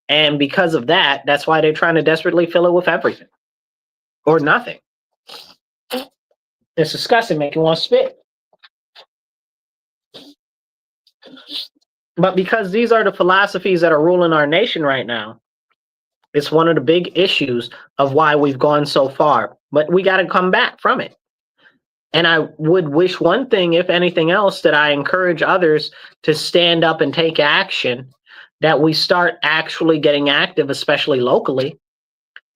And because of that, that's why they're trying to desperately fill it with everything or nothing. It's disgusting, making one spit. But because these are the philosophies that are ruling our nation right now, it's one of the big issues of why we've gone so far. But we got to come back from it. And I would wish one thing, if anything else, that I encourage others to stand up and take action, that we start actually getting active, especially locally,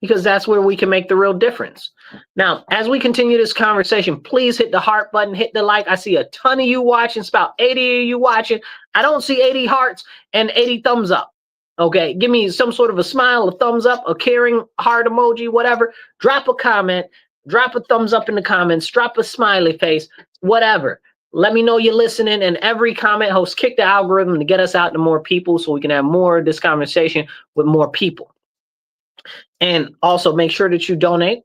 because that's where we can make the real difference. Now, as we continue this conversation, please hit the heart button, hit the like. I see a ton of you watching. It's about 80 of you watching. I don't see 80 hearts and 80 thumbs up. Okay, give me some sort of a smile, a thumbs up, a caring heart emoji, whatever. Drop a comment. Drop a thumbs up in the comments, drop a smiley face, whatever. Let me know you're listening, and every comment helps kick the algorithm to get us out to more people so we can have more of this conversation with more people. And also make sure that you donate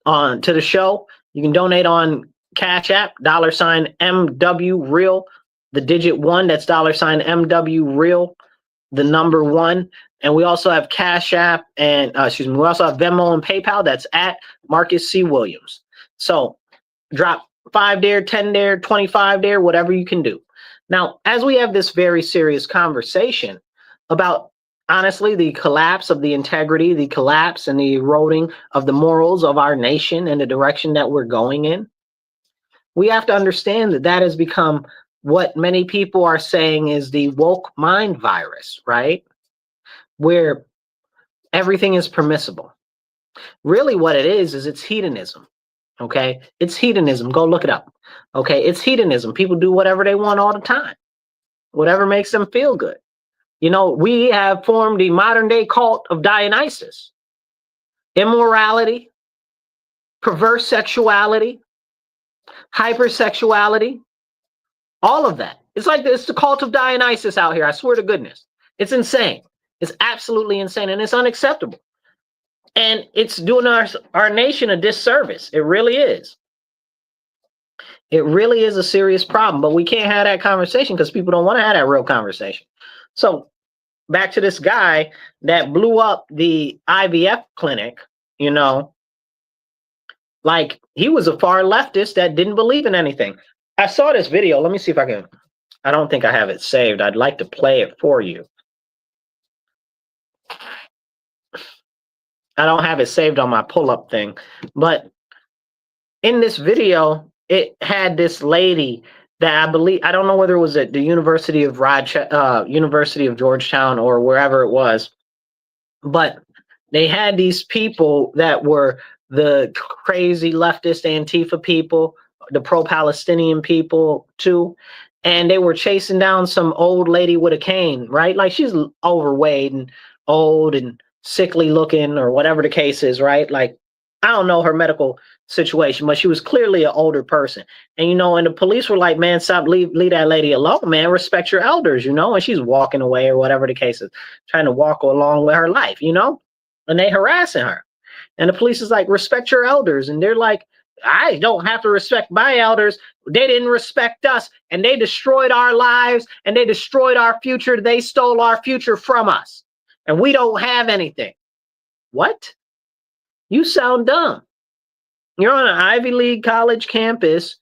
to the show. You can donate on Cash App, $MW Real, the digit 1, that's $MW Real, the number 1. And we also have Cash App and, we also have Venmo and PayPal. That's at Marcus C. Williams. So drop 5 there, 10 there, 25 there, whatever you can do. Now, as we have this very serious conversation about, honestly, the collapse of the integrity, the collapse and the eroding of the morals of our nation and the direction that we're going in, we have to understand that that has become what many people are saying is the woke mind virus, right? Where everything is permissible. Really what it is it's hedonism, okay? It's hedonism. Go look it up, okay? It's hedonism. People do whatever they want all the time, whatever makes them feel good. You know, we have formed the modern day cult of Dionysus. Immorality, perverse sexuality, hypersexuality, all of that. It's like it's the cult of Dionysus out here. I swear to goodness. It's insane. It's absolutely insane, and it's unacceptable. And it's doing our nation a disservice. It really is. It really is a serious problem, but we can't have that conversation because people don't want to have that real conversation. So back to this guy that blew up the IVF clinic, you know, like he was a far leftist that didn't believe in anything. I saw this video. Let me see if I can. I don't think I have it saved. I'd like to play it for you. I don't have it saved on my pull-up thing, but in this video, it had this lady that I don't know whether it was at the University of Georgetown or wherever it was, but they had these people that were the crazy leftist Antifa people, the pro-Palestinian people too, and they were chasing down some old lady with a cane, right? Like she's overweight and old and sickly looking or whatever the case is, right? Like, I don't know her medical situation, but she was clearly an older person. And, you know, and the police were like, man, stop, leave that lady alone, man, respect your elders, you know? And she's walking away or whatever the case is, trying to walk along with her life, you know? And they harassing her. And the police is like, respect your elders. And they're like, I don't have to respect my elders. They didn't respect us, and they destroyed our lives, and they destroyed our future. They stole our future from us. And we don't have anything. What? You sound dumb. You're on an Ivy League college campus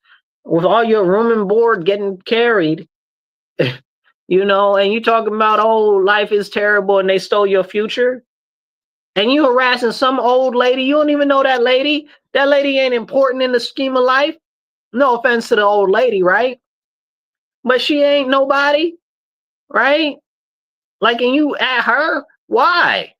with all your room and board getting carried, you know, and you talking about, oh, life is terrible and they stole your future. And you harassing some old lady. You don't even know that lady. That lady ain't important in the scheme of life. No offense to the old lady, right? But she ain't nobody, right? Like, and you at her? Why?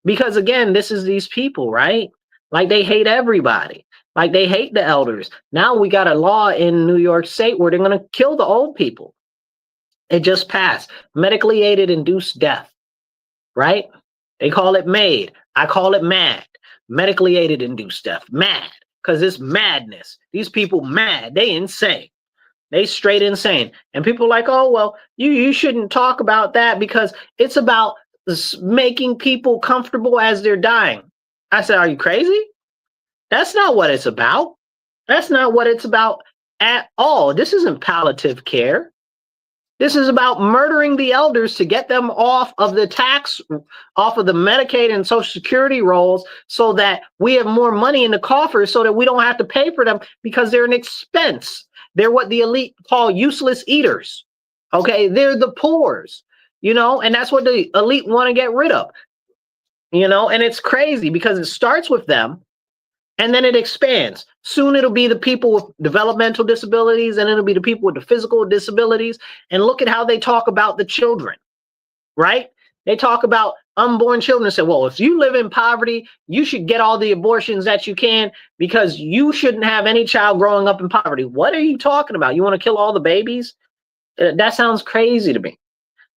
Because again, this is these people, right? Like they hate everybody. Like they hate the elders. Now we got a law in New York State where they're going to kill the old people. It just passed. Medically aided induced death, right? They call it MAID. I call it MAD. Medically aided induced death. MAD. Because it's madness. These people mad. They insane. They straight insane. And people are like, oh, well, you shouldn't talk about that because it's about making people comfortable as they're dying. I said, are you crazy? That's not what it's about. That's not what it's about at all. This isn't palliative care. This is about murdering the elders to get them off of the tax, off of the Medicaid and Social Security rolls so that we have more money in the coffers so that we don't have to pay for them because they're an expense. They're what the elite call useless eaters. Okay, they're the poors, and that's what the elite want to get rid of, and it's crazy because it starts with them and then it expands. Soon it'll be the people with developmental disabilities and it'll be the people with the physical disabilities. And look at how they talk about the children, right? They talk about unborn children and say, well, if you live in poverty, you should get all the abortions that you can because you shouldn't have any child growing up in poverty. What are you talking about? You want to kill all the babies? That sounds crazy to me.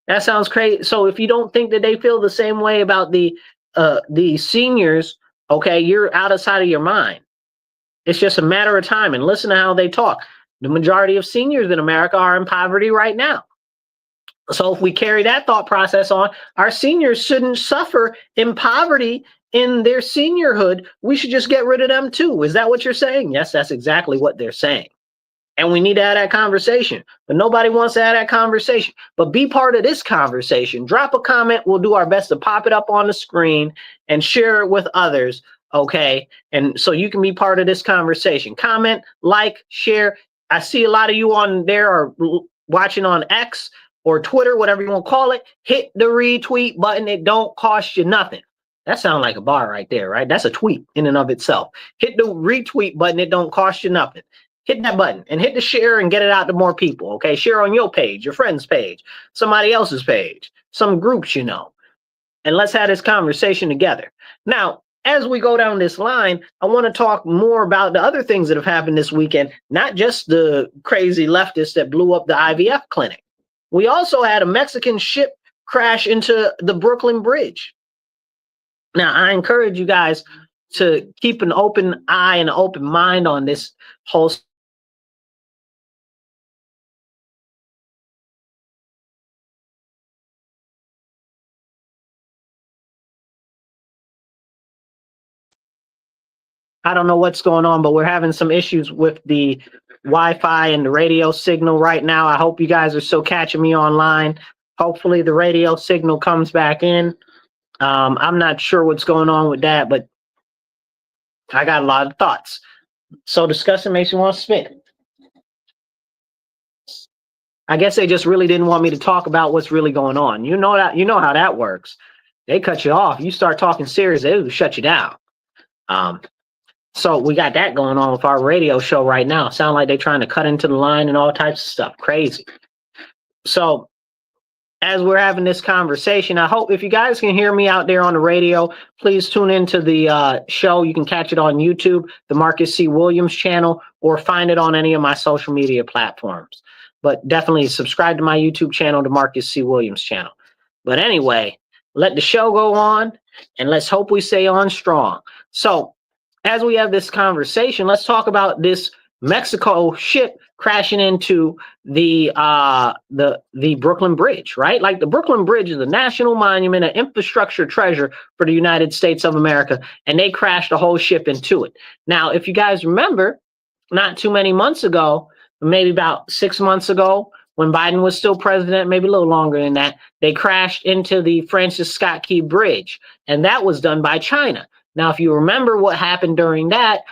That sounds crazy. So if you don't think that they feel the same way about the seniors, okay, you're out of sight of your mind. It's just a matter of time. And listen to how they talk. The majority of seniors in America are in poverty right now. So if we carry that thought process on, our seniors shouldn't suffer in poverty in their seniorhood. We should just get rid of them too. Is that what you're saying? Yes, that's exactly what they're saying. And we need to have that conversation. But nobody wants to have that conversation. But be part of this conversation. Drop a comment. We'll do our best to pop it up on the screen and share it with others. Okay. And so you can be part of this conversation. Comment, like, share. I see a lot of you on there are watching on X or Twitter, whatever you want to call it. Hit the retweet button. It don't cost you nothing. That sounds like a bar right there, right? That's a tweet in and of itself. Hit the retweet button. It don't cost you nothing. Hit that button and hit the share and get it out to more people. Okay. Share on your page, your friend's page, somebody else's page, some groups, and let's have this conversation together. Now, as we go down this line, I want to talk more about the other things that have happened this weekend, not just the crazy leftists that blew up the IVF clinic. We also had a Mexican ship crash into the Brooklyn Bridge. Now, I encourage you guys to keep an open eye and an open mind on this whole I don't know what's going on, but we're having some issues with the Wi-Fi and the radio signal right now. I hope you guys are still catching me online. Hopefully the radio signal comes back in. I'm not sure what's going on with that, but I got a lot of thoughts. So discussing makes me want to spit. I guess they just really didn't want me to talk about what's really going on. You know how that works. They cut you off. You start talking serious, they'll shut you down. So we got that going on with our radio show right now. Sound like they're trying to cut into the line and all types of stuff. Crazy. So as we're having this conversation, I hope if you guys can hear me out there on the radio, please tune into the show. You can catch it on YouTube, the Marcus C. Williams channel, or find it on any of my social media platforms. But definitely subscribe to my YouTube channel, the Marcus C. Williams channel. But anyway, let the show go on, and let's hope we stay on strong. So as we have this conversation, let's talk about this Mexico ship crashing into the Brooklyn Bridge, right? Like the Brooklyn Bridge is a national monument, an infrastructure treasure for the United States of America, and they crashed a whole ship into it. Now, if you guys remember, not too many months ago, maybe about 6 months ago, when Biden was still president, maybe a little longer than that, they crashed into the Francis Scott Key Bridge, and that was done by China. Now, if you remember what happened during that,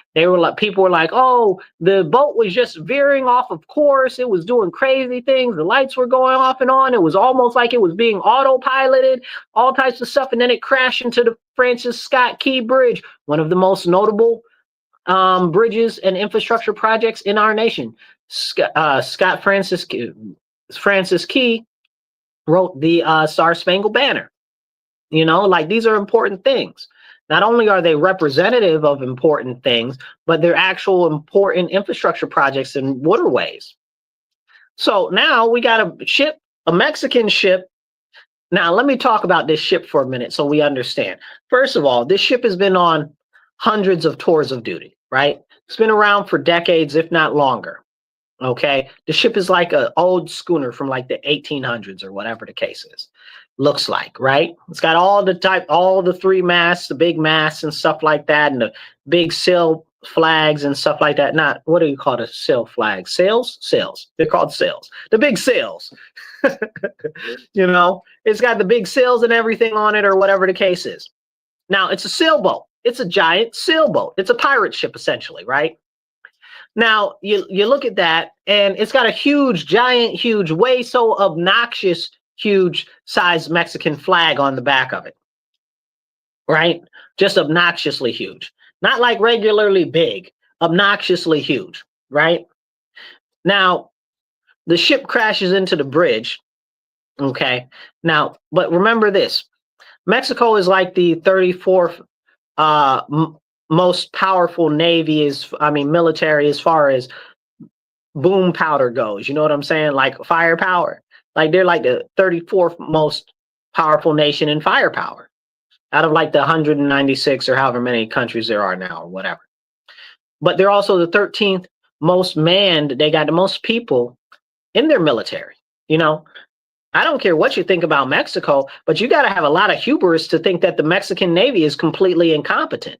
people were like, oh, the boat was just veering off of course. It was doing crazy things. The lights were going off and on. It was almost like it was being autopiloted, all types of stuff. And then it crashed into the Francis Scott Key Bridge, one of the most notable bridges and infrastructure projects in our nation. Francis Key wrote the Star Spangled Banner. Like these are important things. Not only are they representative of important things, but they're actual important infrastructure projects and waterways. So now we got a ship, a Mexican ship. Now let me talk about this ship for a minute so we understand. First of all, this ship has been on hundreds of tours of duty, right? It's been around for decades, if not longer. Okay, the ship is like an old schooner from like the 1800s or whatever the case is. Looks like, right? It's got all the three masts, the big masts and stuff like that, and the big sail flags and stuff like that. Not, what do you call the sail flags? Sails? Sails. They're called sails. The big sails. It's got the big sails and everything on it or whatever the case is. Now, it's a sailboat. It's a giant sailboat. It's a pirate ship, essentially, right? Now, you look at that, and it's got a huge, giant, huge, way so obnoxious, huge size Mexican flag on the back of it, right? Just obnoxiously huge. Not like regularly big, obnoxiously huge, right? Now, the ship crashes into the bridge, okay? Now, but remember this. Mexico is like the 34th most powerful military as far as boom powder goes. You know what I'm saying? Like firepower. Like they're like the 34th most powerful nation in firepower out of like the 196 or however many countries there are now or whatever. But they're also the 13th most manned. They got the most people in their military. I don't care what you think about Mexico, but you got to have a lot of hubris to think that the Mexican Navy is completely incompetent.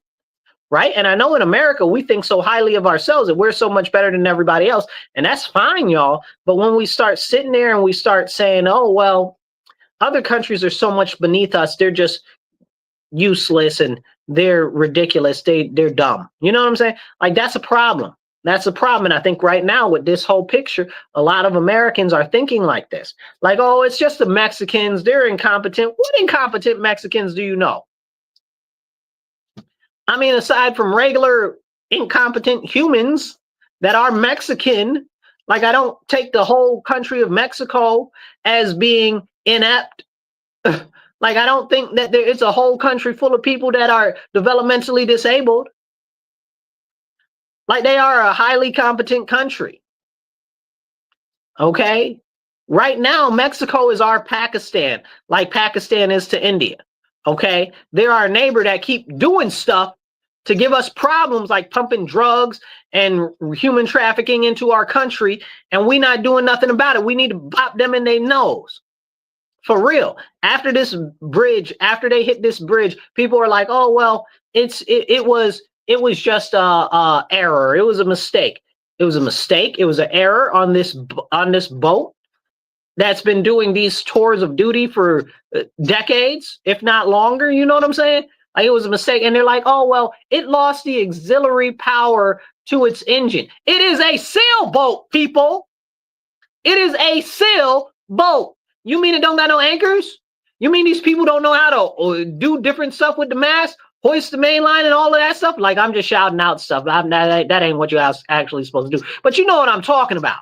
Right. And I know in America, we think so highly of ourselves that we're so much better than everybody else. And that's fine, y'all. But when we start sitting there and we start saying, oh, well, other countries are so much beneath us, they're just useless and they're ridiculous. They're dumb. You know what I'm saying? Like, that's a problem. That's a problem. And I think right now with this whole picture, a lot of Americans are thinking like this. Like, oh, it's just the Mexicans. They're incompetent. What incompetent Mexicans do you know? I mean, aside from regular incompetent humans that are Mexican, like I don't take the whole country of Mexico as being inept. Like I don't think that it's a whole country full of people that are developmentally disabled. Like they are a highly competent country. Okay? Right now, Mexico is our Pakistan, like Pakistan is to India. Okay, they're our neighbor that keep doing stuff to give us problems like pumping drugs and human trafficking into our country, and we not doing nothing about it. We need to bop them in their nose. For real. After this bridge, after they hit this bridge, people are like, "Oh well, it was just a error. It was a mistake. It was a mistake. It was an error on this boat that's been doing these tours of duty for decades, if not longer. You know what I'm saying? Like it was a mistake. And they're like, oh, well, it lost the auxiliary power to its engine. It is a sailboat, people. It is a sailboat. You mean it don't got no anchors? You mean these people don't know how to do different stuff with the mast, hoist the main line and all of that stuff? Like I'm just shouting out stuff. That ain't what you're actually supposed to do. But you know what I'm talking about.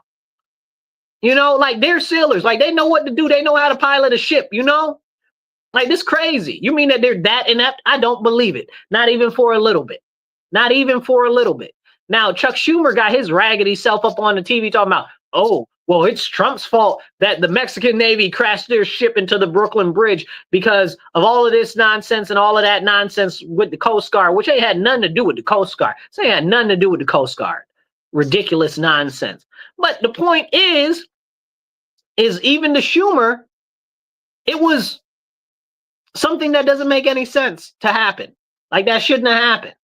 Like they're sailors, like they know what to do. They know how to pilot a ship, like this crazy. You mean that they're that inept? I don't believe it. Not even for a little bit. Not even for a little bit. Now, Chuck Schumer got his raggedy self up on the TV talking about, oh, well, it's Trump's fault that the Mexican Navy crashed their ship into the Brooklyn Bridge because of all of this nonsense and all of that nonsense with the Coast Guard, which ain't had nothing to do with the Coast Guard. This ain't had nothing to do with the Coast Guard. Ridiculous nonsense. But the point is even the Schumer, it was something that doesn't make any sense to happen. Like that shouldn't have happened.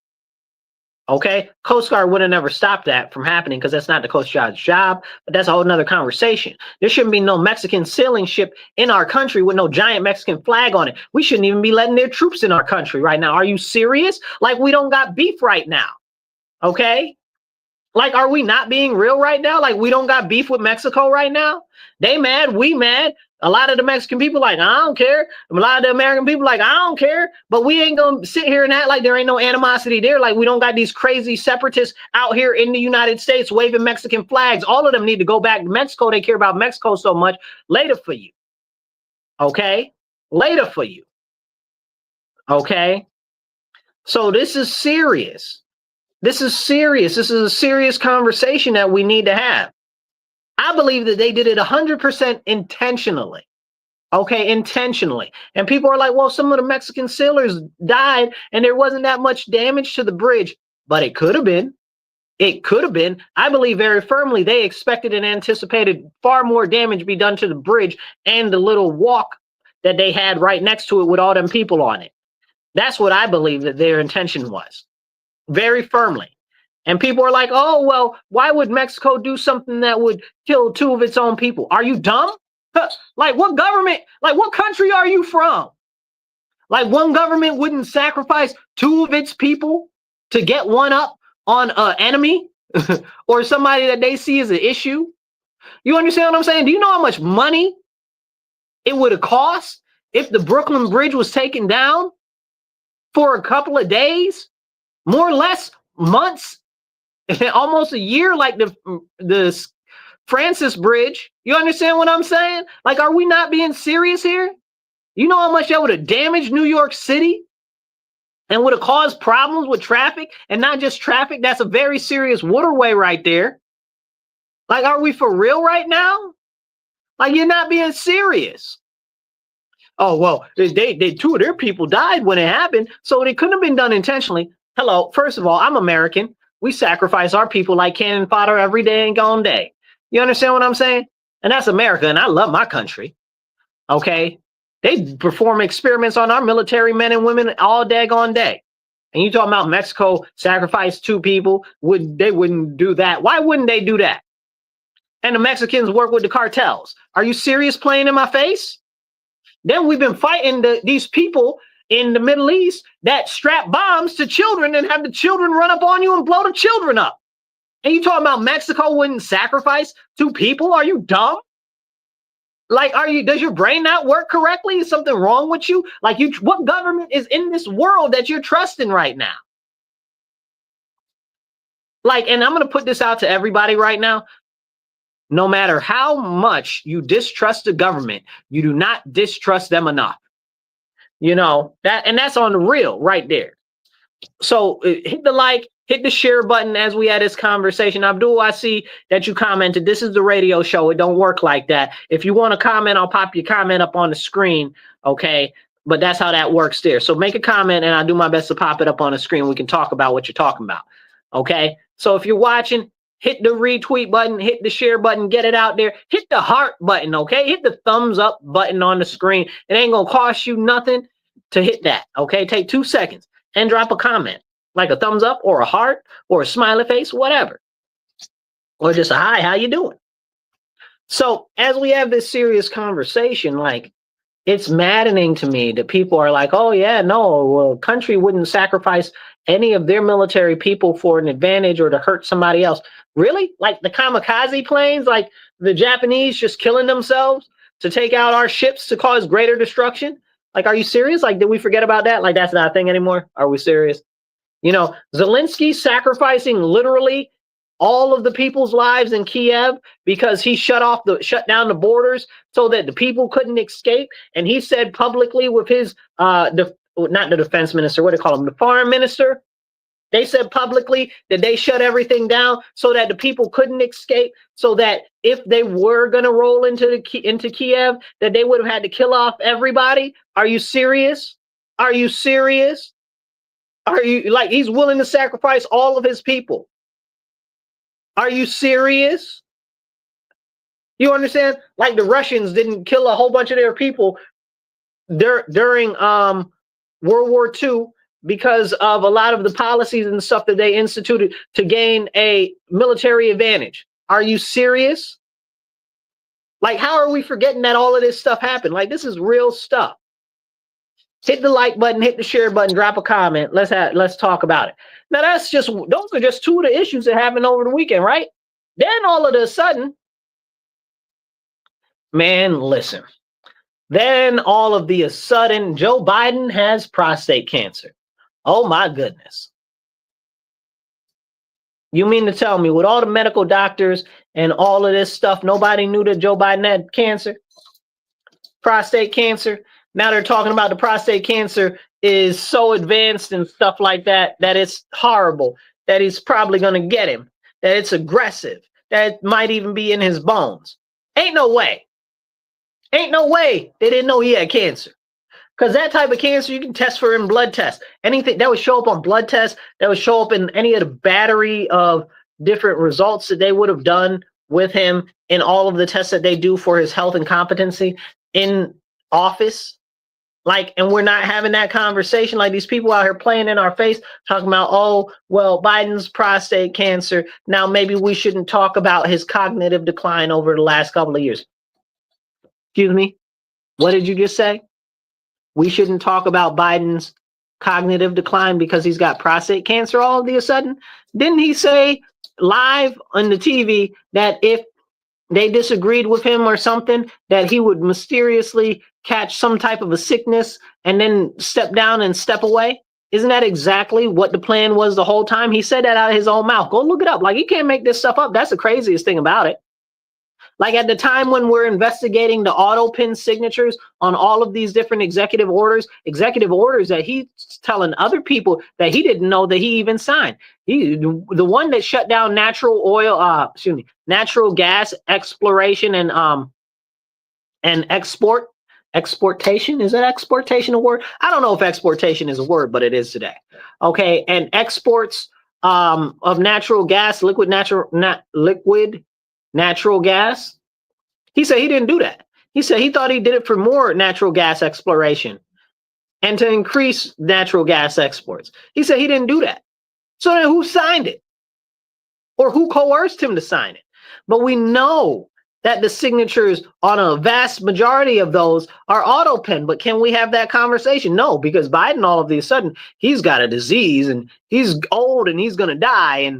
Okay, Coast Guard would have never stopped that from happening because that's not the Coast Guard's job, but that's a whole nother conversation. There shouldn't be no Mexican sailing ship in our country with no giant Mexican flag on it. We shouldn't even be letting their troops in our country right now. Are you serious? Like we don't got beef right now. Okay? Like, are we not being real right now? Like we don't got beef with Mexico right now? They mad, we mad. A lot of the Mexican people like, I don't care. A lot of the American people like, I don't care. But we ain't going to sit here and act like there ain't no animosity there. Like we don't got these crazy separatists out here in the United States waving Mexican flags. All of them need to go back to Mexico. They care about Mexico so much. Later for you. Okay? Later for you. Okay? So this is serious. This is serious. This is a serious conversation that we need to have. I believe that they did it 100% intentionally. Okay, intentionally. And people are like, well, some of the Mexican sailors died and there wasn't that much damage to the bridge. But it could have been. It could have been. I believe very firmly they expected and anticipated far more damage be done to the bridge and the little walk that they had right next to it with all them people on it. That's what I believe that their intention was. Very firmly. And people are like, oh, well, why would Mexico do something that would kill 2 of its own people? Are you dumb? Like, what government, like, what country are you from? Like, one government wouldn't sacrifice 2 of its people to get one up on an enemy or somebody that they see as an issue? You understand what I'm saying? Do you know how much money it would have cost if the Brooklyn Bridge was taken down for a couple of days? More or less months, almost a year, like the Francis Bridge. You understand what I'm saying? Like, are we not being serious here? You know how much that would have damaged New York City and would have caused problems with traffic, and not just traffic. That's a very serious waterway right there. Like, are we for real right now? Like, you're not being serious. Oh, well, they 2 of their people died when it happened, so it couldn't have been done intentionally. Hello, first of all, I'm American. We sacrifice our people like cannon fodder every day and gone day. You understand what I'm saying? And that's America, and I love my country. Okay? They perform experiments on our military men and women all daggone day. And you talking about Mexico sacrificed 2 people? They wouldn't do that. Why wouldn't they do that? And the Mexicans work with the cartels. Are you serious, playing in my face? Then we've been fighting these people in the Middle East that strap bombs to children and have the children run up on you and blow the children up. And you talking about Mexico wouldn't sacrifice 2 people? Are you dumb? Like, does your brain not work correctly? Is something wrong with you? Like, what government is in this world that you're trusting right now? Like, and I'm going to put this out to everybody right now. No matter how much you distrust the government, you do not distrust them enough. You know, that's on the real right there. So hit the like, hit the share button as we had this conversation. Abdul, I see that you commented. This is the radio show. It don't work like that. If you want to comment, I'll pop your comment up on the screen. Okay. But that's how that works there. So make a comment and I'll do my best to pop it up on the screen. We can talk about what you're talking about. Okay. So if you're watching, hit the retweet button, hit the share button, get it out there. Hit the heart button. Okay. Hit the thumbs up button on the screen. It ain't going to cost you nothing to hit that. Okay. Take 2 seconds. And drop a comment, like a thumbs up or a heart or a smiley face, whatever. Or just a hi, how you doing? So as we have this serious conversation, like, it's maddening to me that people are like, oh yeah, no, a country wouldn't sacrifice any of their military people for an advantage or to hurt somebody else. Really? Like the kamikaze planes, like the Japanese just killing themselves to take out our ships to cause greater destruction? Like, are you serious? Like, did we forget about that? Like, that's not a thing anymore? Are we serious? You know, Zelensky sacrificing literally all of the people's lives in Kiev because he shut down the borders so that the people couldn't escape. And he said publicly with his, not the defense minister, what do they call him? The foreign minister. They said publicly that they shut everything down so that the people couldn't escape, so that if they were going to roll into Kiev, that they would have had to kill off everybody. Are you serious? Are you serious? Are you, like, he's willing to sacrifice all of his people? Are you serious? You understand? Like, the Russians didn't kill a whole bunch of their people during World War II because of a lot of the policies and stuff that they instituted to gain a military advantage. Are you serious? Like, how are we forgetting that all of this stuff happened? Like, this is real stuff. Hit the like button, hit the share button, drop a comment. Let's talk about it. Now, those are just 2 of the issues that happened over the weekend, right? Then all of a sudden, man, listen. Then all of the sudden, Joe Biden has prostate cancer. Oh my goodness. You mean to tell me with all the medical doctors and all of this stuff, nobody knew that Joe Biden had cancer? prostate cancer. Now they're talking about the prostate cancer is so advanced and stuff like that, that it's horrible, that he's probably going to get him, that it's aggressive, that it might even be in his bones. Ain't no way. Ain't no way they didn't know he had cancer. Because that type of cancer, you can test for in blood tests. Anything that would show up on blood tests, that would show up in any of the battery of different results that they would have done with him in all of the tests that they do for his health and competency in office. Like, and we're not having that conversation. Like, these people out here playing in our face, talking about, oh, well, Biden's prostate cancer. Now, maybe we shouldn't talk about his cognitive decline over the last couple of years. Excuse me? What did you just say? We shouldn't talk about Biden's cognitive decline because he's got prostate cancer all of a sudden? Didn't he say live on the TV that if they disagreed with him or something, that he would mysteriously catch some type of a sickness and then step down and step away? Isn't that exactly what the plan was the whole time? He said that out of his own mouth. Go look it up. Like, you can't make this stuff up. That's the craziest thing about it. Like, at the time when we're investigating the auto pin signatures on all of these different executive orders that he's telling other people that he didn't know that he even signed. The one that shut down natural gas exploration and exportation. Is that exportation a word? I don't know if exportation is a word, but it is today. Okay, and exports of natural gas, liquid natural gas. He said he didn't do that. He said he thought he did it for more natural gas exploration and to increase natural gas exports. He said he didn't do that. So then who signed it? Or who coerced him to sign it? But we know that the signatures on a vast majority of those are auto pen. But can we have that conversation? No, because Biden all of a sudden, he's got a disease and he's old and he's going to die.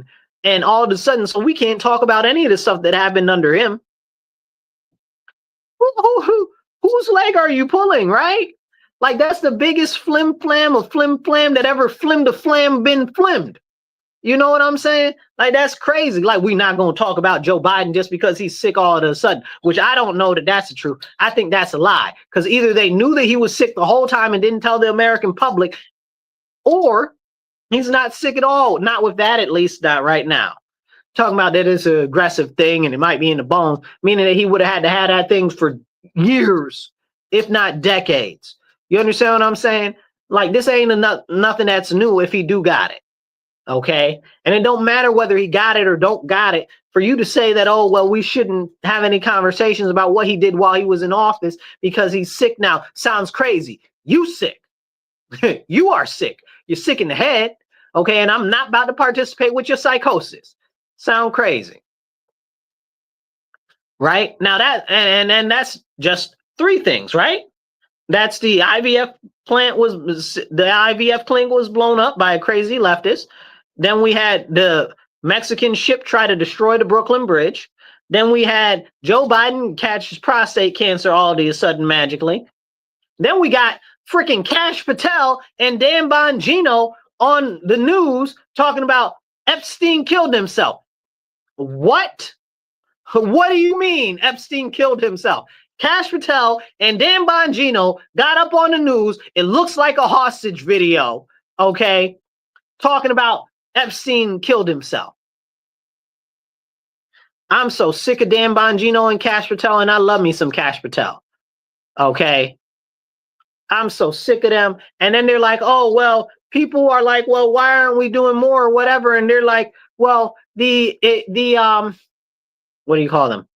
And all of a sudden, so we can't talk about any of the stuff that happened under him. Whose leg are you pulling, right? Like, that's the biggest flim-flam of flim-flam that ever flim-to-flam been flimmed. You know what I'm saying? Like, that's crazy. Like, we're not going to talk about Joe Biden just because he's sick all of a sudden, which I don't know that that's the truth. I think that's a lie, because either they knew that he was sick the whole time and didn't tell the American public, or he's not sick at all. Not with that, at least not right now. Talking about that it's an aggressive thing and it might be in the bones, meaning that he would have had to have that thing for years, if not decades. You understand what I'm saying? Like, this ain't nothing that's new if he do got it. Okay? And it don't matter whether he got it or don't got it. For you to say that, oh, well, we shouldn't have any conversations about what he did while he was in office because he's sick now, sounds crazy. You sick. You are sick. You're sick in the head. Okay? And I'm not about to participate with your psychosis. Sound crazy, right? Now that and that's just three things, right? That's the IVF clinic was blown up by a crazy leftist. Then we had the Mexican ship try to destroy the Brooklyn Bridge. Then we had Joe Biden catches prostate cancer all of a sudden magically. Then we got freaking Kash Patel and Dan Bongino on the news talking about Epstein killed himself. What? What do you mean Epstein killed himself? Kash Patel and Dan Bongino got up on the news. It looks like a hostage video, okay? Talking about Epstein killed himself. I'm so sick of Dan Bongino and Kash Patel, and I love me some Kash Patel, okay? I'm so sick of them. And then they're like, oh, well, people are like, well, why aren't we doing more or whatever? And they're like, well, what do you call them?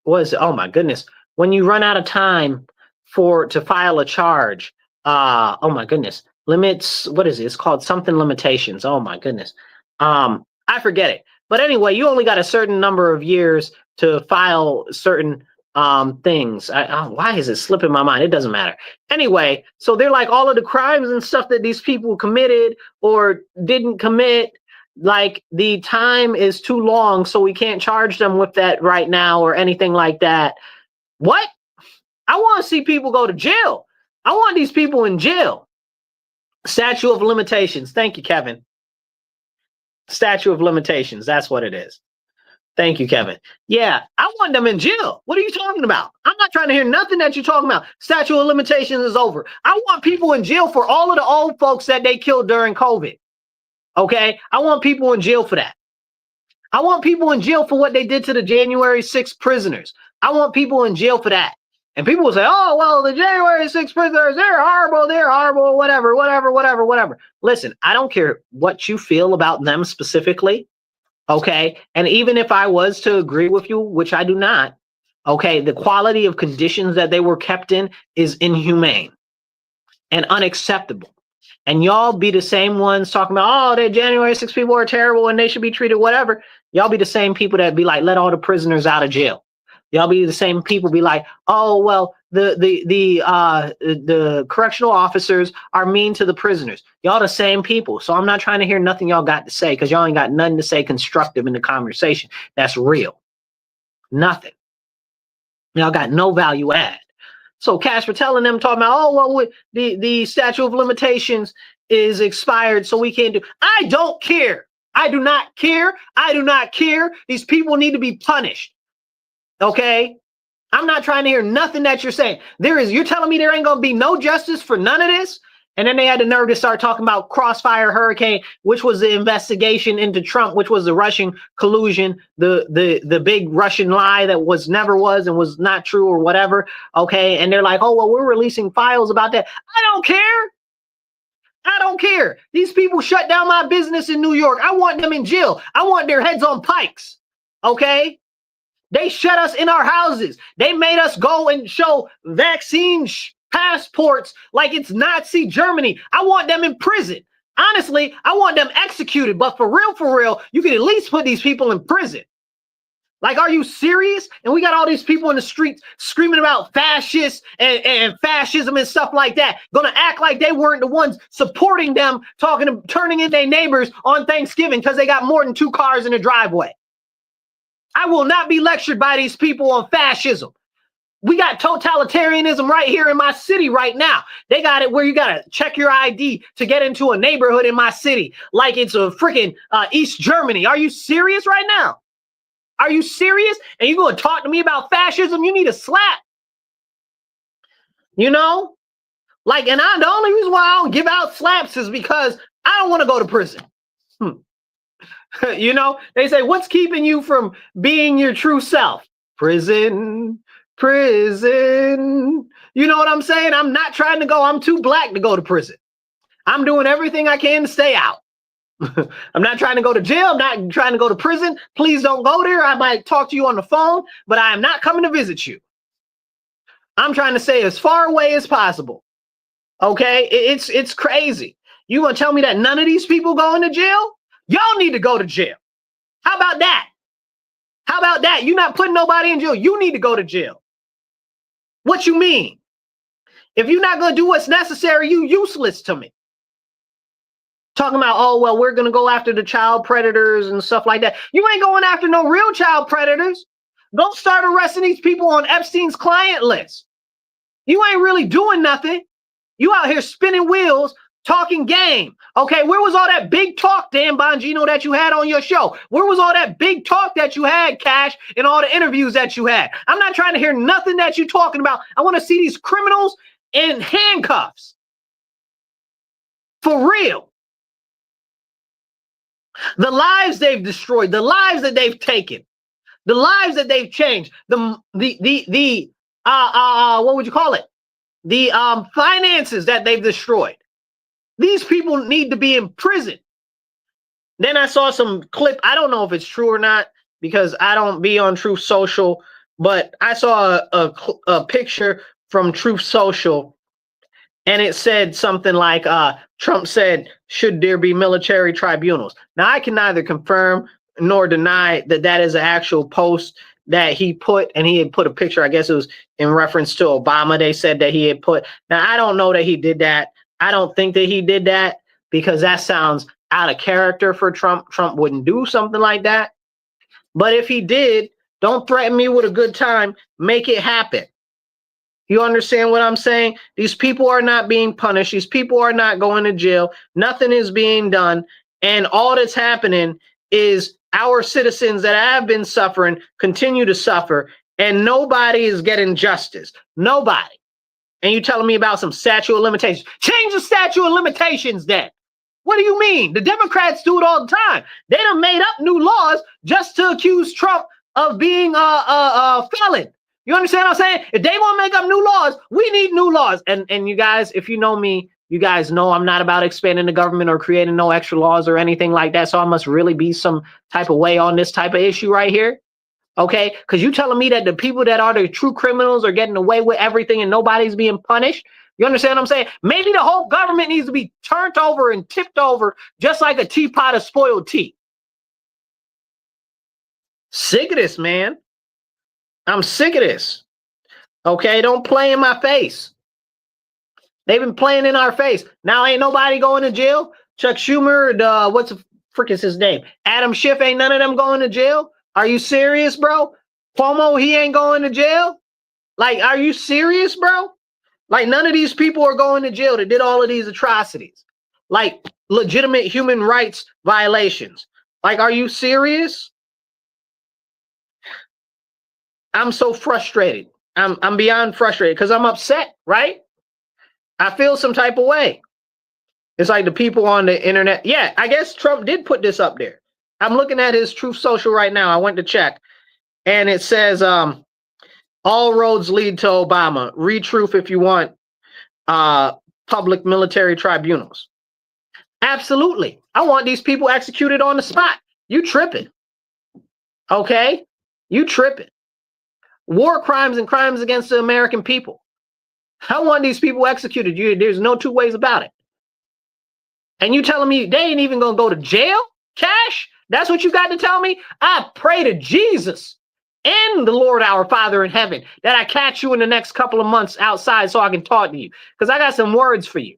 What is it? Oh my goodness. When you run out of time to file a charge, oh my goodness. Limits, what is it? It's called something limitations. Oh my goodness. I forget it. But anyway, you only got a certain number of years to file certain things. Why is it slipping my mind? It doesn't matter. Anyway, so they're like all of the crimes and stuff that these people committed or didn't commit, like the time is too long, so we can't charge them with that right now or anything like that. What? I want to see people go to jail. I want these people in jail. Statute of limitations. Thank you, Kevin. Statute of limitations. That's what it is. Thank you, Kevin. Yeah, I want them in jail. What are you talking about? I'm not trying to hear nothing that you're talking about. Statute of limitations is over. I want people in jail for all of the old folks that they killed during COVID. Okay? I want people in jail for that. I want people in jail for what they did to the January 6th prisoners. I want people in jail for that. And people will say, oh, well, the January 6th prisoners, they're horrible, whatever. Listen, I don't care what you feel about them specifically. Okay. And even if I was to agree with you, which I do not, okay, the quality of conditions that they were kept in is inhumane and unacceptable. And y'all be the same ones talking about, oh, the January 6 people are terrible and they should be treated whatever. Y'all be the same people that be like, let all the prisoners out of jail. Y'all be the same people be like, oh, well, the correctional officers are mean to the prisoners. Y'all the same people. So I'm not trying to hear nothing y'all got to say, because y'all ain't got nothing to say constructive in the conversation. That's real. Nothing. Y'all got no value add. So Cash for telling them, talking about, oh, well, the statute of limitations is expired, so we can't do. I don't care. I do not care. I do not care. These people need to be punished. Okay? I'm not trying to hear nothing that you're saying. You're telling me there ain't gonna be no justice for none of this? And then they had the nerve to start talking about Crossfire Hurricane, which was the investigation into Trump, which was the Russian collusion, the big Russian lie that never was and was not true or whatever. Okay. And they're like, oh, well, we're releasing files about that. I don't care. I don't care. These people shut down my business in New York. I want them in jail. I want their heads on pikes. Okay. They shut us in our houses. They made us go and show vaccine passports like it's Nazi Germany. I want them in prison. Honestly, I want them executed. But for real, you can at least put these people in prison. Like, are you serious? And we got all these people in the streets screaming about fascists and fascism and stuff like that. Gonna act like they weren't the ones supporting them, turning in their neighbors on Thanksgiving because they got more than 2 cars in the driveway. I will not be lectured by these people on fascism. We got totalitarianism right here in my city right now. They got it where you got to check your ID to get into a neighborhood in my city like it's a freaking East Germany. Are you serious right now? Are you serious? And you going to talk to me about fascism? You need a slap. You know? Like, and the only reason why I don't give out slaps is because I don't want to go to prison. You know, they say, what's keeping you from being your true self? Prison. You know what I'm saying? I'm not trying to go. I'm too black to go to prison. I'm doing everything I can to stay out. I'm not trying to go to jail. I'm not trying to go to prison. Please don't go there. I might talk to you on the phone, but I am not coming to visit you. I'm trying to stay as far away as possible. Okay? It's crazy. You gonna tell me that none of these people going to jail? Y'all need to go to jail. How about that? How about that? You're not putting nobody in jail. You need to go to jail. What you mean? If you're not going to do what's necessary, you useless to me. Talking about, oh, well, we're going to go after the child predators and stuff like that. You ain't going after no real child predators. Don't start arresting these people on Epstein's client list. You ain't really doing nothing. You out here spinning wheels, talking game. Okay, where was all that big talk, Dan Bongino, that you had on your show? Where was all that big talk that you had, Cash, and all the interviews that you had? I'm not trying to hear nothing that you're talking about. I want to see these criminals in handcuffs. For real. The lives they've destroyed, the lives that they've taken, the lives that they've changed, what would you call it? The finances that they've destroyed. These people need to be in prison. Then I saw some clip. I don't know if it's true or not because I don't be on Truth Social, but I saw a picture from Truth Social, and it said something like, Trump said, should there be military tribunals? Now, I can neither confirm nor deny that that is an actual post that he put, and he had put a picture. I guess it was in reference to Obama. They said that he had put. Now, I don't know that he did that. I don't think that he did that because that sounds out of character for Trump. Trump wouldn't do something like that. But if he did, don't threaten me with a good time. Make it happen. You understand what I'm saying? These people are not being punished. These people are not going to jail. Nothing is being done. And all that's happening is our citizens that have been suffering continue to suffer, and nobody is getting justice. Nobody. And you telling me about some statute of limitations? Change the statute of limitations then. What do you mean? The Democrats do it all the time. They done made up new laws just to accuse Trump of being a felon. You understand what I'm saying? If they want to make up new laws, we need new laws. And you guys, if you know me, you guys know I'm not about expanding the government or creating no extra laws or anything like that. So I must really be some type of way on this type of issue right here. Okay, because you telling me that the people that are the true criminals are getting away with everything and nobody's being punished? You understand what I'm saying? Maybe the whole government needs to be turned over and tipped over just like a teapot of spoiled tea. Sick of this, man. I'm sick of this. Okay, don't play in my face. They've been playing in our face. Now ain't nobody going to jail. Chuck Schumer, what's the frick is his name? Adam Schiff, ain't none of them going to jail. Are you serious, bro? Cuomo, he ain't going to jail? Like, are you serious, bro? Like, none of these people are going to jail that did all of these atrocities. Like, legitimate human rights violations. Like, are you serious? I'm so frustrated. I'm beyond frustrated because I'm upset, right? I feel some type of way. It's like the people on the internet. Yeah, I guess Trump did put this up there. I'm looking at his Truth Social right now. I went to check. And it says, all roads lead to Obama. Read Truth if you want public military tribunals. Absolutely. I want these people executed on the spot. You tripping. Okay? You tripping. War crimes and crimes against the American people. I want these people executed. There's no two ways about it. And you telling me they ain't even going to go to jail? Cash? That's what you got to tell me? I pray to Jesus and the Lord our Father in heaven that I catch you in the next couple of months outside so I can talk to you. Because I got some words for you.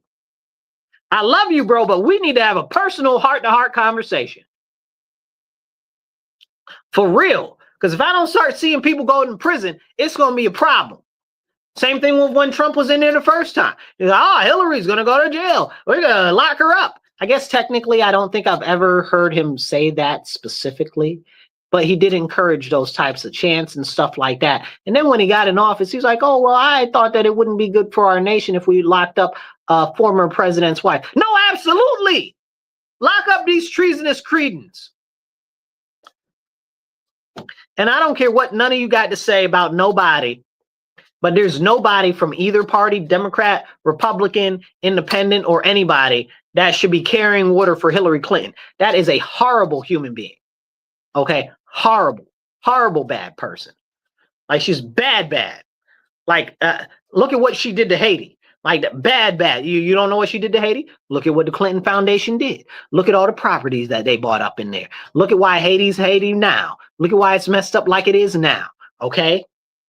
I love you, bro, but we need to have a personal heart-to-heart conversation. For real. Because if I don't start seeing people go in prison, it's going to be a problem. Same thing with when Trump was in there the first time. He's like, Hillary's going to go to jail. We're going to lock her up. I guess technically, I don't think I've ever heard him say that specifically, but he did encourage those types of chants and stuff like that. And then when he got in office, he's like, oh, well, I thought that it wouldn't be good for our nation if we locked up a former president's wife. No, absolutely. Lock up these treasonous cretins. And I don't care what none of you got to say about nobody, but there's nobody from either party, Democrat, Republican, Independent, or anybody that should be carrying water for Hillary Clinton. That is a horrible human being. Okay? Horrible, horrible bad person. Like, she's bad. Like, look at what she did to Haiti. Like, bad. You don't know what she did to Haiti? Look at what the Clinton Foundation did. Look at all the properties that they bought up in there. Look at why Haiti's Haiti now. Look at why it's messed up like it is now. Okay?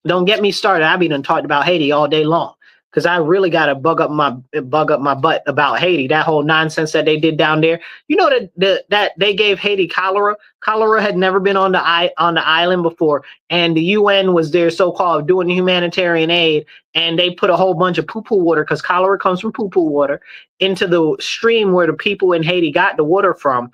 Don't get me started. I've been talked about Haiti all day long because I really got to bug up my butt about Haiti. That whole nonsense that they did down there. You know that they gave Haiti cholera. Cholera had never been on the island before, and the UN was there, so-called doing humanitarian aid, and they put a whole bunch of poo-poo water, because cholera comes from poo-poo water, into the stream where the people in Haiti got the water from,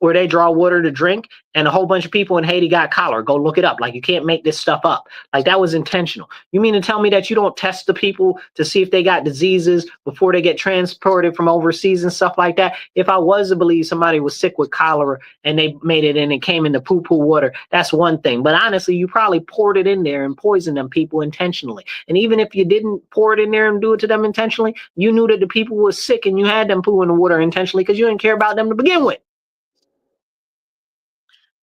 where they draw water to drink, and a whole bunch of people in Haiti got cholera. Go look it up. Like, you can't make this stuff up. Like, that was intentional. You mean to tell me that you don't test the people to see if they got diseases before they get transported from overseas and stuff like that? If I was to believe somebody was sick with cholera and they made it and it came in the poo-poo water, that's one thing. But honestly, you probably poured it in there and poisoned them people intentionally. And even if you didn't pour it in there and do it to them intentionally, you knew that the people were sick and you had them poo in the water intentionally because you didn't care about them to begin with.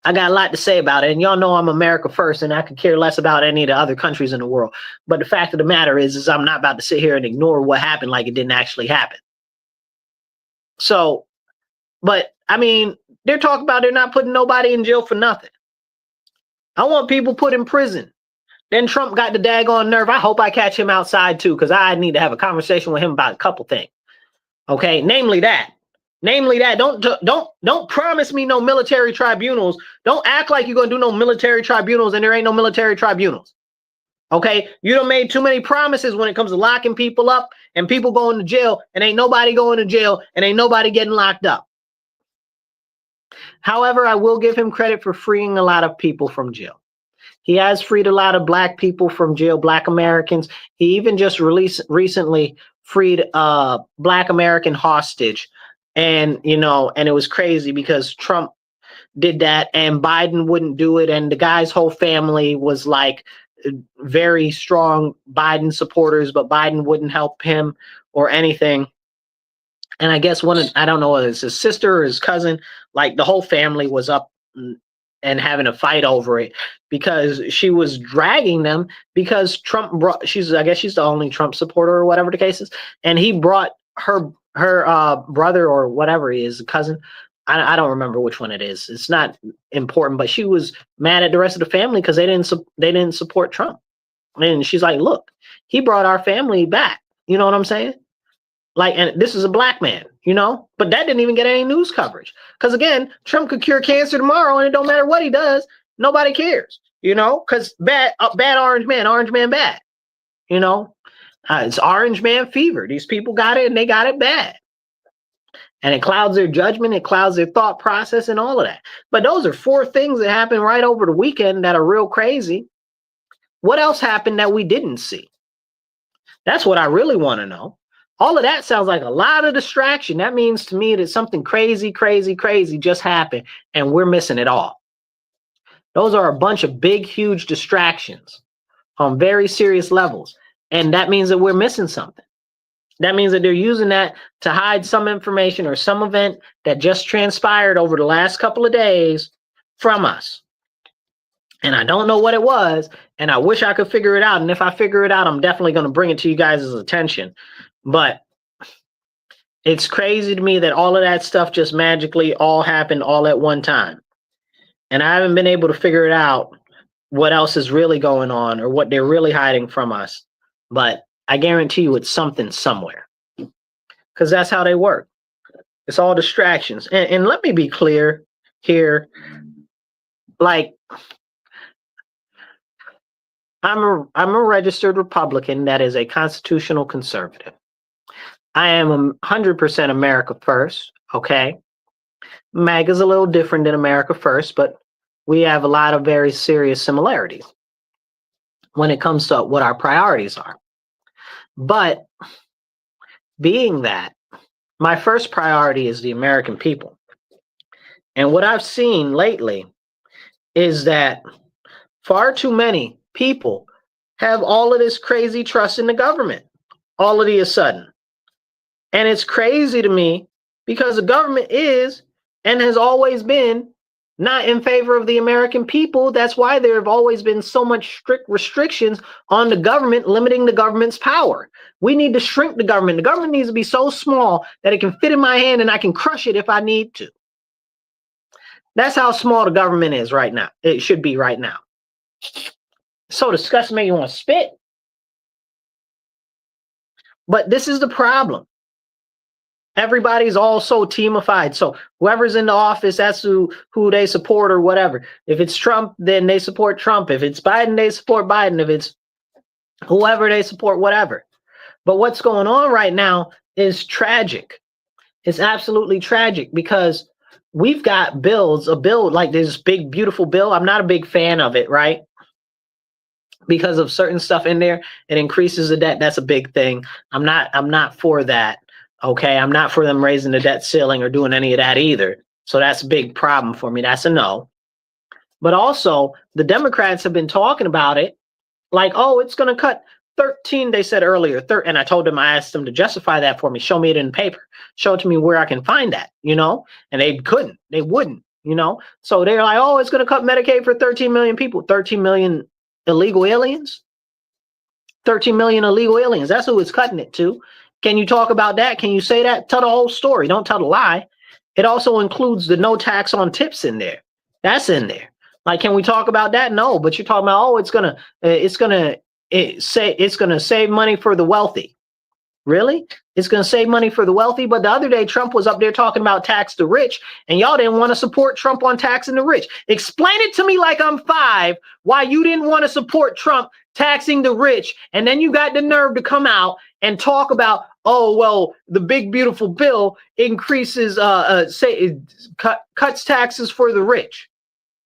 I got a lot to say about it, and y'all know I'm America first, and I could care less about any of the other countries in the world. But the fact of the matter is I'm not about to sit here and ignore what happened like it didn't actually happen. So, but I mean, they're talking about they're not putting nobody in jail for nothing. I want people put in prison. Then Trump got the daggone nerve. I hope I catch him outside too, because I need to have a conversation with him about a couple things. Okay, namely that. Don't promise me no military tribunals. Don't act like you're going to do no military tribunals and there ain't no military tribunals. Okay? You done made too many promises when it comes to locking people up and people going to jail, and ain't nobody going to jail and ain't nobody getting locked up. However, I will give him credit for freeing a lot of people from jail. He has freed a lot of black people from jail, black Americans. He even just recently freed a black American hostage. And, and it was crazy because Trump did that and Biden wouldn't do it. And the guy's whole family was like very strong Biden supporters, but Biden wouldn't help him or anything. And I guess I don't know whether it's his sister or his cousin, like the whole family was up and having a fight over it because she was dragging them because Trump brought, I guess she's the only Trump supporter or whatever the case is. And he brought her brother or whatever he is, cousin. I don't remember which one it is. It's not important, but she was mad at the rest of the family because they didn't support Trump. And she's like, look, he brought our family back. You know what I'm saying? Like, and this is a black man, but that didn't even get any news coverage. Because again, Trump could cure cancer tomorrow and it don't matter what he does. Nobody cares, because bad orange man bad, it's orange man fever. These people got it and they got it bad. And it clouds their judgment. It clouds their thought process and all of that. But those are 4 things that happened right over the weekend that are real crazy. What else happened that we didn't see? That's what I really want to know. All of that sounds like a lot of distraction. That means to me that something crazy just happened and we're missing it all. Those are a bunch of big, huge distractions on very serious levels. And that means that we're missing something. That means that they're using that to hide some information or some event that just transpired over the last couple of days from us. And I don't know what it was, and I wish I could figure it out. And if I figure it out, I'm definitely going to bring it to you guys' attention. But it's crazy to me that all of that stuff just magically all happened all at one time. And I haven't been able to figure it out what else is really going on or what they're really hiding from us. But I guarantee you it's something somewhere. Because that's how they work. It's all distractions. And let me be clear here. Like, I'm a registered Republican that is a constitutional conservative. I am 100% America First, okay? MAGA's a little different than America First, but we have a lot of very serious similarities when it comes to what our priorities are. But being that, my first priority is the American people. And what I've seen lately is that far too many people have all of this crazy trust in the government all of a sudden. And it's crazy to me because the government is and has always been not in favor of the American people. That's why there have always been so much strict restrictions on the government, limiting the government's power. We need to shrink the government. The government needs to be so small that it can fit in my hand and I can crush it if I need to. That's how small the government is right now. It should be right now. So disgusting, make you want to spit. But this is the problem. Everybody's all so teamified. So whoever's in the office, that's who they support or whatever. If it's Trump, then they support Trump. If it's Biden, they support Biden. If it's whoever, they support whatever. But what's going on right now is tragic. It's absolutely tragic because we've got bills, a bill like this big, beautiful bill. I'm not a big fan of it, right? Because of certain stuff in there, it increases the debt. That's a big thing. I'm not for that. Okay, I'm not for them raising the debt ceiling or doing any of that either. So that's a big problem for me. That's a no. But also, the Democrats have been talking about it like, oh, it's going to cut 13, they said earlier. And I told them, I asked them to justify that for me. Show me it in paper. Show it to me where I can find that, And they couldn't. They wouldn't, So they're like, oh, it's going to cut Medicaid for 13 million people. 13 million illegal aliens? 13 million illegal aliens. That's who it's cutting it to. Can you talk about that? Can you say that? Tell the whole story. Don't tell the lie. It also includes the no tax on tips in there. That's in there. Like, can we talk about that? No, but you're talking about, oh, it's gonna save money for the wealthy. Really? It's gonna save money for the wealthy. But the other day, Trump was up there talking about tax the rich, and y'all didn't want to support Trump on taxing the rich. Explain it to me like I'm 5, why you didn't want to support Trump taxing the rich, and then you got the nerve to come out and talk about, oh, well, the big beautiful bill increases, cuts taxes for the rich.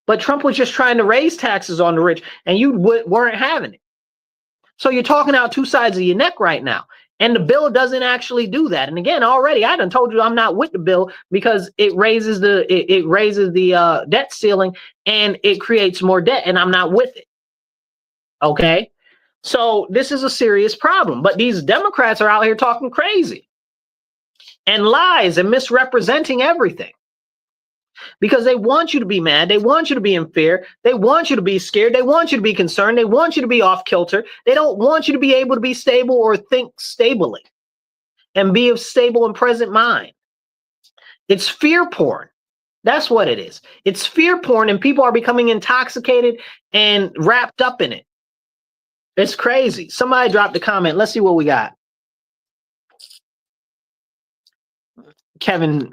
But Trump was just trying to raise taxes on the rich, and you weren't having it. So you're talking out two sides of your neck right now. And the bill doesn't actually do that. And again, already I done told you I'm not with the bill because it raises the debt ceiling and it creates more debt, and I'm not with it. Okay, so this is a serious problem. But these Democrats are out here talking crazy and lies and misrepresenting everything because they want you to be mad. They want you to be in fear. They want you to be scared. They want you to be concerned. They want you to be off kilter. They don't want you to be able to be stable or think stably and be of stable and present mind. It's fear porn. That's what it is. It's fear porn, and people are becoming intoxicated and wrapped up in it. It's crazy. Somebody dropped a comment. Let's see what we got. Kevin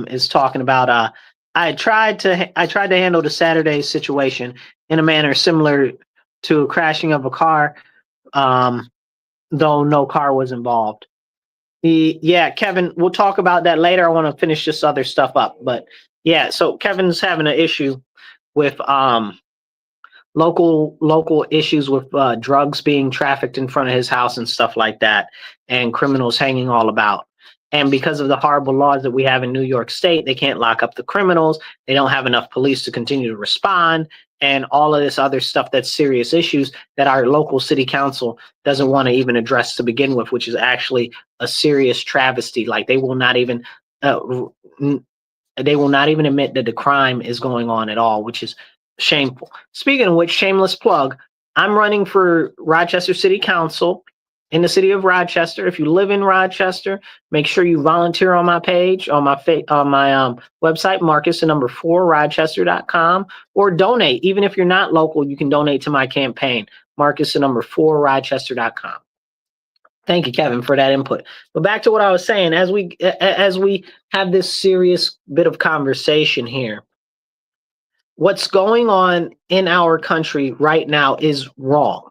is talking about I tried to handle the Saturday situation in a manner similar to a crashing of a car, though no car was involved. Yeah, Kevin, we'll talk about that later. I want to finish this other stuff up, but yeah, so Kevin's having an issue with local issues with drugs being trafficked in front of his house and stuff like that, and criminals hanging all about. And because of the horrible laws that we have in New York State, they can't lock up the criminals. They don't have enough police to continue to respond, and all of this other stuff that's serious issues that our local city council doesn't want to even address to begin with, which is actually a serious travesty. Like they will not even admit that the crime is going on at all, which is shameful. Speaking of which, shameless plug, I'm running for Rochester City Council in the city of Rochester. If you live in Rochester, make sure you volunteer on my page, on my website, Marcus4Rochester.com, or donate. Even if you're not local, you can donate to my campaign, Marcus4Rochester.com. Thank you, Kevin, for that input. But back to what I was saying, as we have this serious bit of conversation here, what's going on in our country right now is wrong.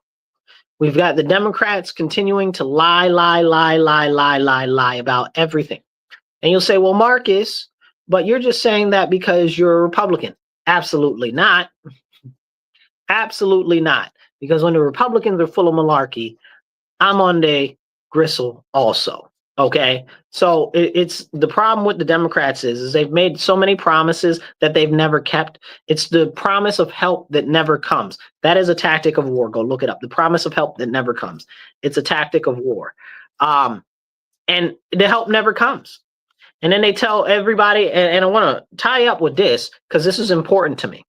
We've got the Democrats continuing to lie about everything. And you'll say, well, Marcus, but you're just saying that because you're a Republican. Absolutely not. Absolutely not. Because when the Republicans are full of malarkey, I'm on the gristle also. Okay, so it's the problem with the Democrats is they've made so many promises that they've never kept. It's the promise of help that never comes. That is a tactic of war. Go look it up. The promise of help that never comes. It's a tactic of war. And the help never comes. And then they tell everybody, and I want to tie up with this because this is important to me.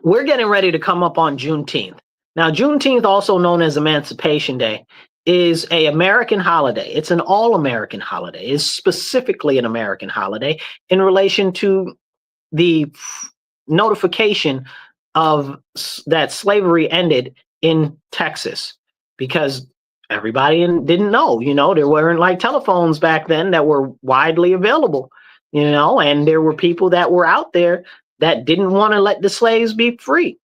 We're getting ready to come up on Juneteenth. Now, Juneteenth, also known as Emancipation Day, is an American holiday. It's an all-American holiday. It's specifically an American holiday in relation to the notification of that slavery ended in Texas, because everybody didn't know, there weren't like telephones back then that were widely available, and there were people that were out there that didn't want to let the slaves be free.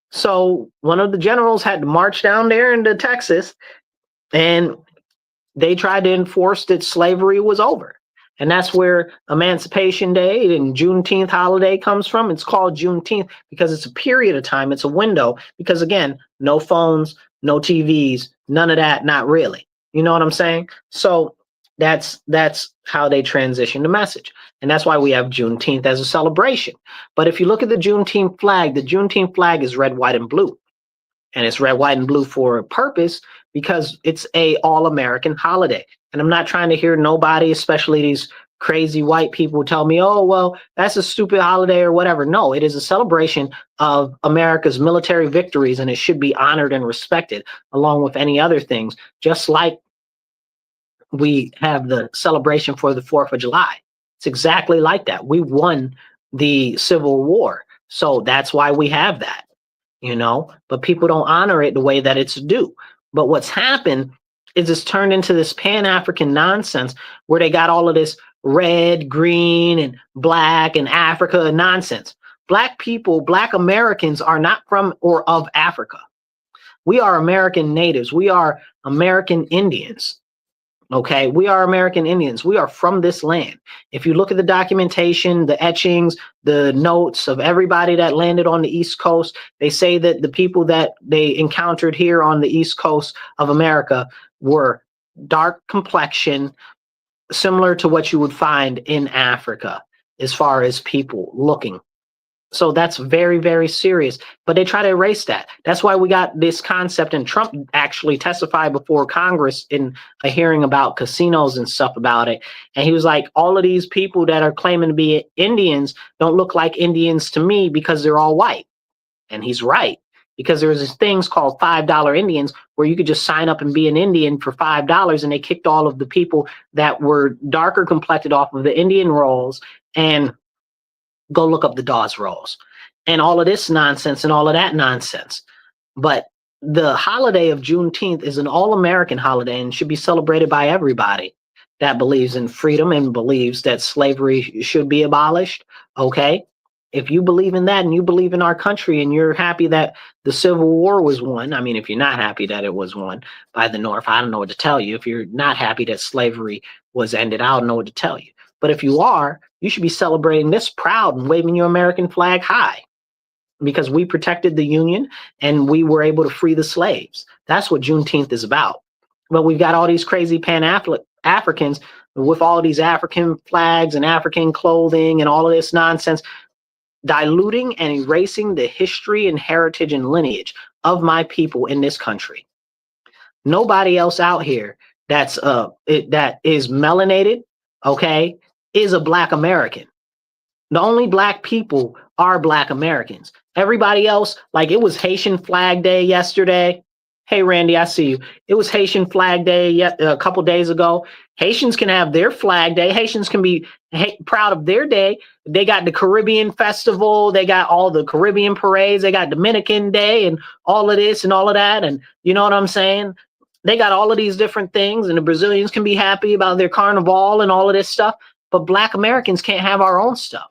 So one of the generals had to march down there into Texas, and they tried to enforce that slavery was over. And that's where Emancipation Day and Juneteenth holiday comes from. It's called Juneteenth because it's a period of time. It's a window because, again, no phones, no TVs, none of that, not really. You know what I'm saying? So that's how they transition the message. And that's why we have Juneteenth as a celebration. But if you look at the Juneteenth flag is red, white, and blue. And it's red, white, and blue for a purpose, because it's a all-American holiday. And I'm not trying to hear nobody, especially these crazy white people, tell me, oh, well, that's a stupid holiday or whatever. No, it is a celebration of America's military victories, and it should be honored and respected along with any other things, just like we have the celebration for the 4th of July. It's exactly like that. We won the Civil War. So that's why we have that, but people don't honor it the way that it's due. But what's happened is it's turned into this Pan-African nonsense where they got all of this red, green, and black and Africa nonsense. Black people, Black Americans are not from or of Africa. We are American natives. We are American Indians. Okay, we are American Indians. We are from this land. If you look at the documentation, the etchings, the notes of everybody that landed on the East Coast, they say that the people that they encountered here on the East Coast of America were dark complexion, similar to what you would find in Africa as far as people looking. So that's very, very serious. But they try to erase that. That's why we got this concept, and Trump actually testified before Congress in a hearing about casinos and stuff about it. And he was like, all of these people that are claiming to be Indians don't look like Indians to me because they're all white. And he's right. Because there was these things called $5 Indians where you could just sign up and be an Indian for $5, and they kicked all of the people that were darker complected off of the Indian rolls. And go look up the Dawes rolls and all of this nonsense and all of that nonsense. But the holiday of Juneteenth is an all-American holiday and should be celebrated by everybody that believes in freedom and believes that slavery should be abolished. Okay. If you believe in that and you believe in our country and you're happy that the Civil War was won, I mean, if you're not happy that it was won by the North, I don't know what to tell you. If you're not happy that slavery was ended, I don't know what to tell you. But if you are, you should be celebrating this proud and waving your American flag high because we protected the Union and we were able to free the slaves. That's what Juneteenth is about. But we've got all these crazy Pan-Africans with all these African flags and African clothing and all of this nonsense, diluting and erasing the history and heritage and lineage of my people in this country. Nobody else out here that is melanated, okay, is a Black American. The only Black people are Black Americans. Everybody else, like it was Haitian Flag Day yesterday. Hey, Randy, I see you. It was Haitian Flag Day a couple days ago. Haitians can have their Flag Day. Haitians can be proud of their day. They got the Caribbean Festival. They got all the Caribbean parades. They got Dominican Day and all of this and all of that. And you know what I'm saying? They got all of these different things. And the Brazilians can be happy about their carnival and all of this stuff. But Black Americans can't have our own stuff.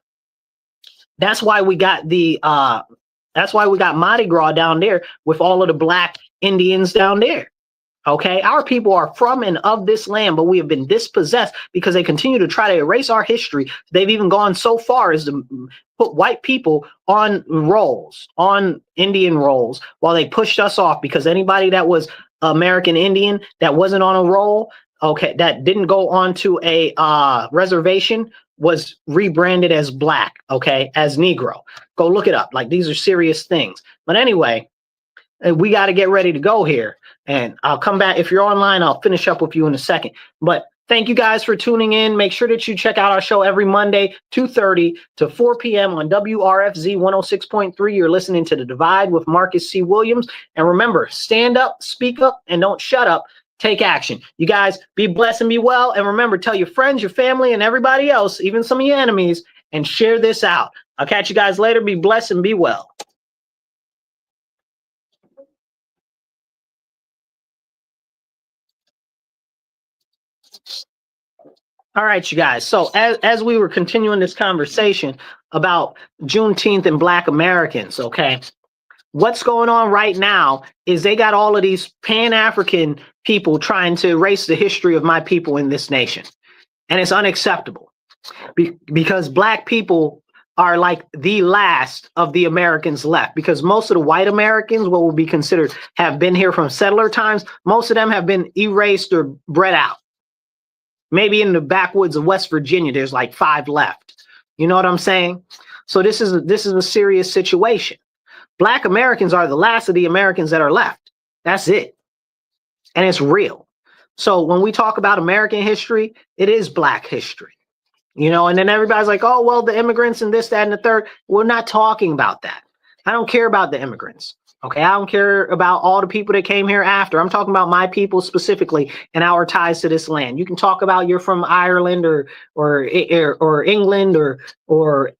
That's why we got Mardi Gras down there with all of the Black Indians down there. Okay, our people are from and of this land, but we have been dispossessed because they continue to try to erase our history. They've even gone so far as to put white people on rolls, on Indian rolls, while they pushed us off because anybody that was American Indian that wasn't on a roll, okay, that didn't go onto a reservation was rebranded as Black, okay, as Negro. Go look it up. Like, these are serious things. But anyway, we got to get ready to go here. And I'll come back. If you're online, I'll finish up with you in a second. But thank you guys for tuning in. Make sure that you check out our show every Monday, 2:30 to 4 p.m. on WRFZ 106.3. You're listening to The Divide with Marcus C. Williams. And remember, stand up, speak up, and don't shut up. Take action. You guys be blessed and be well. And remember, tell your friends, your family, and everybody else, even some of your enemies, and share this out. I'll catch you guys later. Be blessed and be well. All right, you guys. So as we were continuing this conversation about Juneteenth and Black Americans, okay, what's going on right now is they got all of these Pan-African people trying to erase the history of my people in this nation. And it's unacceptable because Black people are like the last of the Americans left, because most of the white Americans, what will be considered, have been here from settler times. Most of them have been erased or bred out. Maybe in the backwoods of West Virginia, there's like 5 left. You know what I'm saying? So this is a serious situation. Black Americans are the last of the Americans that are left. That's it. And it's real. So when we talk about American history, it is Black history. You know, and then everybody's like, oh, well, the immigrants and this, that, and the third. We're not talking about that. I don't care about the immigrants. Okay, I don't care about all the people that came here after. I'm talking about my people specifically and our ties to this land. You can talk about you're from Ireland or England or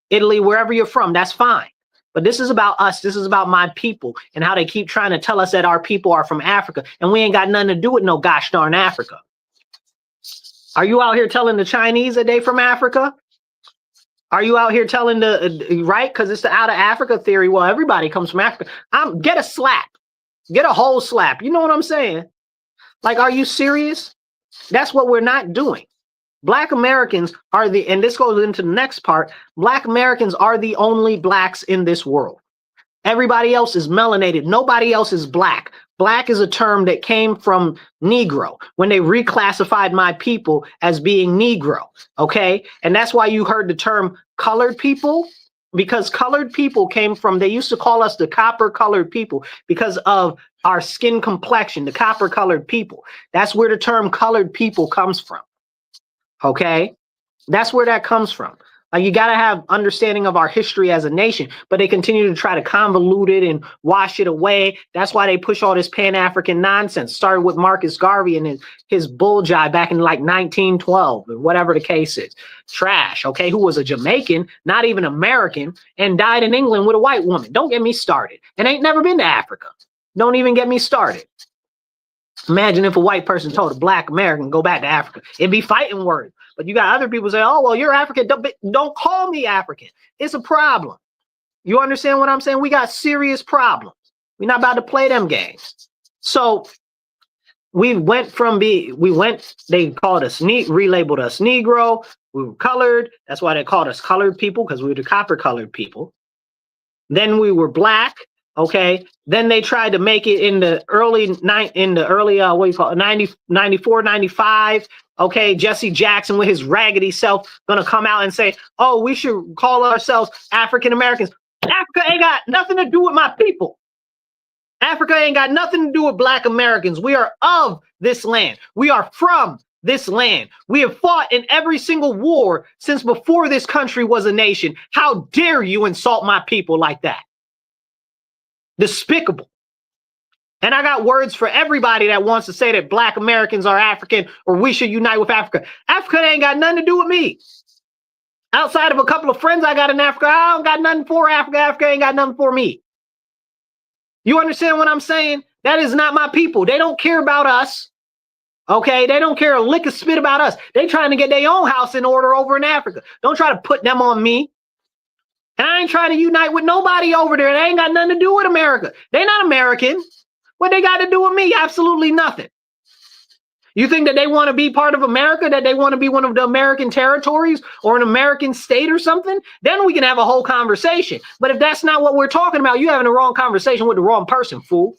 Italy, wherever you're from. That's fine. But this is about us. This is about my people and how they keep trying to tell us that our people are from Africa, and we ain't got nothing to do with no gosh darn Africa. Are you out here telling the Chinese that they from Africa? Are you out here telling right? Because it's the out of Africa theory. Well, everybody comes from Africa. Get a slap. Get a whole slap. You know what I'm saying? Like, are you serious? That's what we're not doing. Black Americans are the, and this goes into the next part, Black Americans are the only blacks in this world. Everybody else is melanated. Nobody else is black. Black is a term that came from Negro when they reclassified my people as being Negro, okay? And that's why you heard the term colored people, because colored people came from, they used to call us the copper colored people because of our skin complexion, the copper colored people. That's where the term colored people comes from, okay? That's where that comes from. Like, you got to have understanding of our history as a nation, but they continue to try to convolute it and wash it away. That's why they push all this Pan-African nonsense. Started with Marcus Garvey and his bull jive back in like 1912 or whatever the case is. Trash, okay, who was a Jamaican, not even American, and died in England with a white woman. Don't get me started. And ain't never been to Africa. Don't even get me started. Imagine if a white person told a Black American, go back to Africa. It'd be fighting words. But you got other people say, oh, well, you're African. Don't call me African. It's a problem. You understand what I'm saying? We got serious problems. We're not about to play them games. So they called us, relabeled us Negro. We were colored. That's why they called us colored people, because we were the copper colored people. Then we were black. Okay. Then they tried to make it in the early 94, 95. Okay. Jesse Jackson with his raggedy self going to come out and say, oh, we should call ourselves African Americans. Africa ain't got nothing to do with my people. Africa ain't got nothing to do with Black Americans. We are of this land. We are from this land. We have fought in every single war since before this country was a nation. How dare you insult my people like that? Despicable. And I got words for everybody that wants to say that Black Americans are African or we should unite with Africa. Africa ain't got nothing to do with me. Outside of a couple of friends I got in Africa, I don't got nothing for Africa. Africa ain't got nothing for me. You understand what I'm saying? That is not my people. They don't care about us. Okay? They don't care a lick of spit about us. They trying to get their own house in order over in Africa. Don't try to put them on me. And I ain't trying to unite with nobody over there. They ain't got nothing to do with America. They not American. What they got to do with me? Absolutely nothing. You think that they want to be part of America, that they want to be one of the American territories or an American state or something? Then we can have a whole conversation. But if that's not what we're talking about, you're having the wrong conversation with the wrong person, fool.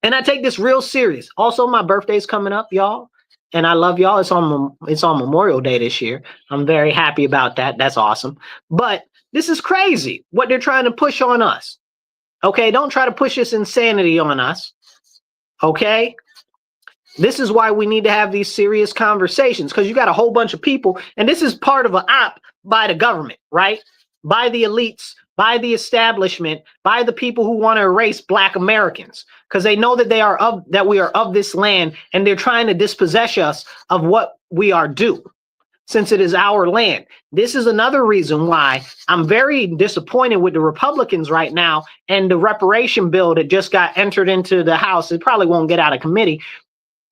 And I take this real serious. Also, my birthday's coming up, y'all. And I love y'all. It's on Memorial Day this year. I'm very happy about that. That's awesome. But this is crazy what they're trying to push on us. Okay, don't try to push this insanity on us. Okay? This is why we need to have these serious conversations, because you got a whole bunch of people, and this is part of an op by the government, right? By the elites, by the establishment, by the people who want to erase Black Americans, because they know that we are of this land, and they're trying to dispossess us of what we are due, since it is our land. This is another reason why I'm very disappointed with the Republicans right now and the reparation bill that just got entered into the House. It probably won't get out of committee,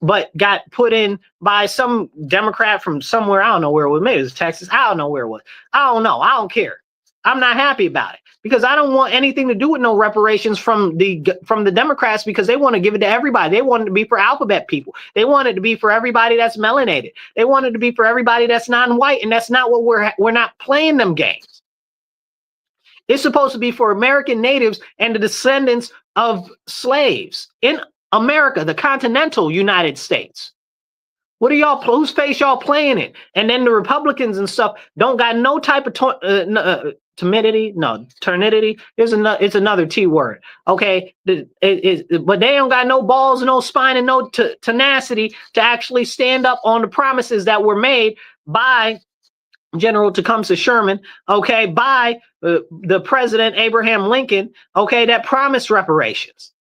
but got put in by some Democrat from somewhere. I don't know where it was. Maybe it was Texas. I don't know where it was. I don't know. I don't care. I'm not happy about it, because I don't want anything to do with no reparations from the Democrats, because they want to give it to everybody. They want it to be for alphabet people. They want it to be for everybody that's melanated. They want it to be for everybody that's non-white, and that's not what we're not playing them games. It's supposed to be for American natives and the descendants of slaves in America, the continental United States. What are y'all, whose face y'all playing in? And then the Republicans and stuff don't got no type of timidity, no, ternity. It's another T word. Okay. But they don't got no balls, no spine, and no tenacity to actually stand up on the promises that were made by General Tecumseh Sherman, okay, by the President Abraham Lincoln, okay, that promised reparations.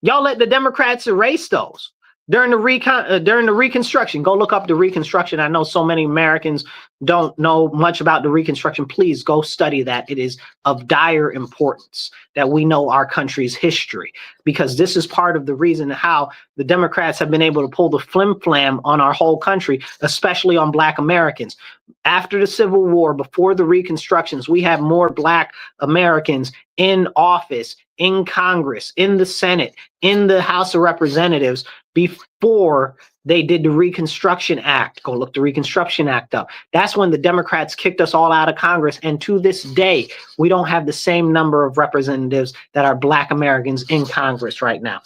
Y'all let the Democrats erase those during the Reconstruction. Go look up the Reconstruction. I know so many Americans don't know much about the Reconstruction, please go study that. It is of dire importance that we know our country's history, because this is part of the reason how the Democrats have been able to pull the flim-flam on our whole country, especially on Black Americans. After the Civil War, before the Reconstructions, we had more Black Americans in office, in Congress, in the Senate, in the House of Representatives before they did the Reconstruction Act. Go look the Reconstruction Act up. That's when the Democrats kicked us all out of Congress. And to this day, we don't have the same number of representatives that are Black Americans in Congress right now.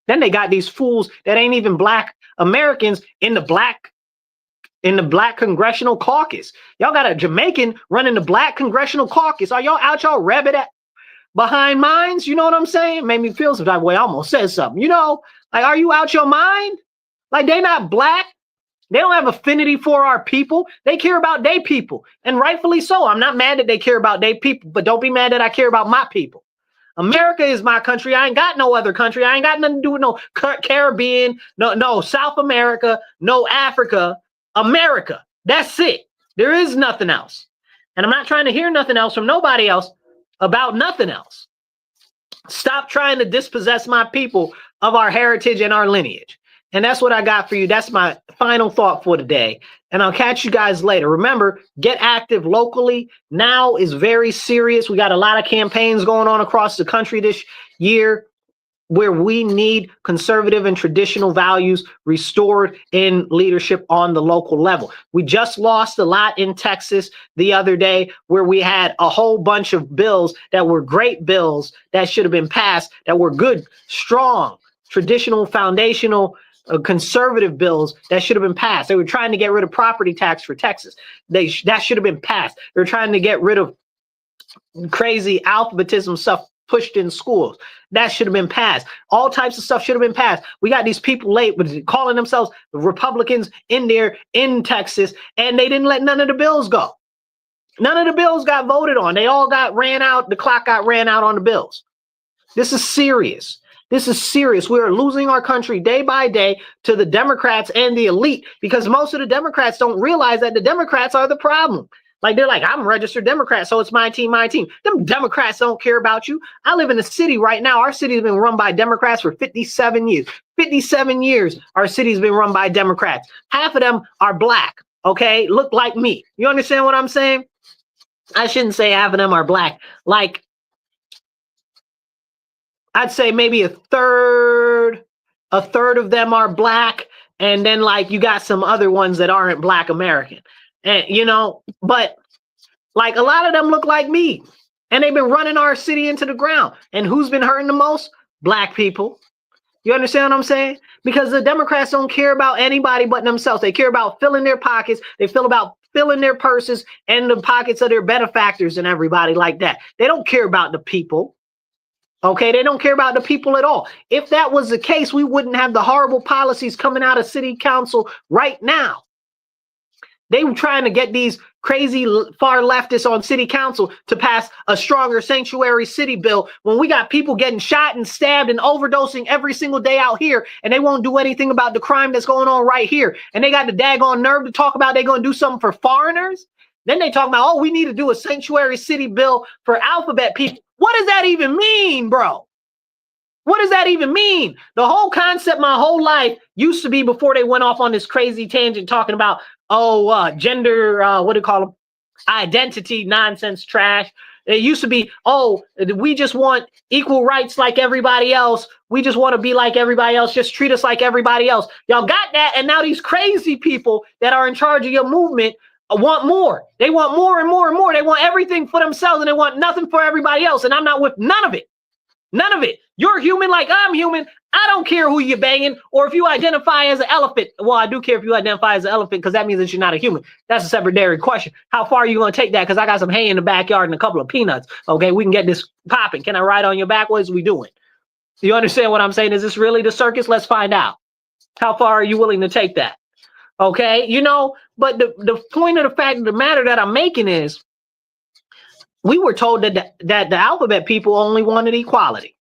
Then they got these fools that ain't even Black Americans in the Black Congressional Caucus. Y'all got a Jamaican running the Black Congressional Caucus. Are y'all out y'all rabbit behind minds? You know what I'm saying? Made me feel some type of way. I almost said something. You know, like, are you out your mind? Like, they not Black. They don't have affinity for our people. They care about their people. And rightfully so. I'm not mad that they care about their people, but don't be mad that I care about my people. America is my country. I ain't got no other country. I ain't got nothing to do with no Caribbean, no South America, no Africa. America. That's it. There is nothing else. And I'm not trying to hear nothing else from nobody else about nothing else. Stop trying to dispossess my people of our heritage and our lineage. And that's what I got for you. That's my final thought for today. And I'll catch you guys later. Remember, get active locally. Now is very serious. We got a lot of campaigns going on across the country this year where we need conservative and traditional values restored in leadership on the local level. We just lost a lot in Texas the other day, where we had a whole bunch of bills that were great bills that should have been passed, that were good, strong, traditional, foundational, conservative bills that should have been passed. They were trying to get rid of property tax for Texas. That should have been passed. They're trying to get rid of crazy alphabetism stuff pushed in schools. That should have been passed. All types of stuff should have been passed. We got these people late with calling themselves Republicans in there in Texas, and they didn't let none of the bills go. None of the bills got voted on. They all got ran out. The clock got ran out on the bills. This is serious. This is serious. We are losing our country day by day to the Democrats and the elite, because most of the Democrats don't realize that the Democrats are the problem. Like, they're like, I'm a registered Democrat, so it's my team, my team. Them Democrats don't care about you. I live in a city right now. Our city has been run by Democrats for 57 years. 57 years our city's been run by Democrats. Half of them are Black, okay? Look like me. You understand what I'm saying? I shouldn't say half of them are Black. Like, I'd say maybe a third of them are Black, and then like you got some other ones that aren't Black American. And you know, but like a lot of them look like me, and they've been running our city into the ground. And who's been hurting the most? Black people. You understand what I'm saying? Because the Democrats don't care about anybody but themselves. They care about filling their pockets. They feel about filling their purses and the pockets of their benefactors and everybody like that. They don't care about the people. Okay, they don't care about the people at all. If that was the case, we wouldn't have the horrible policies coming out of city council right now. They were trying to get these crazy far leftists on city council to pass a stronger sanctuary city bill when we got people getting shot and stabbed and overdosing every single day out here, and they won't do anything about the crime that's going on right here. And they got the daggone nerve to talk about they're going to do something for foreigners. Then they talk about, oh, we need to do a sanctuary city bill for alphabet people. What does that even mean, bro? What does that even mean? The whole concept my whole life used to be, before they went off on this crazy tangent talking about, gender, what do you call them? Identity nonsense trash. It used to be, oh, we just want equal rights like everybody else. We just want to be like everybody else. Just treat us like everybody else. Y'all got that. And now these crazy people that are in charge of your movement want more. They want more and more and more. They want everything for themselves, and they want nothing for everybody else. And I'm not with none of it. None of it. You're human like I'm human. I don't care who you're banging, or if you identify as an elephant. Well, I do care if you identify as an elephant, because that means that you're not a human. That's a separate question. How far are you going to take that? Because I got some hay in the backyard and a couple of peanuts. Okay, we can get this popping. Can I ride on your back? What is we doing? You understand what I'm saying? Is this really the circus? Let's find out. How far are you willing to take that? Okay, you know, but the point of the fact of the matter that I'm making is, we were told that the alphabet people only wanted equality.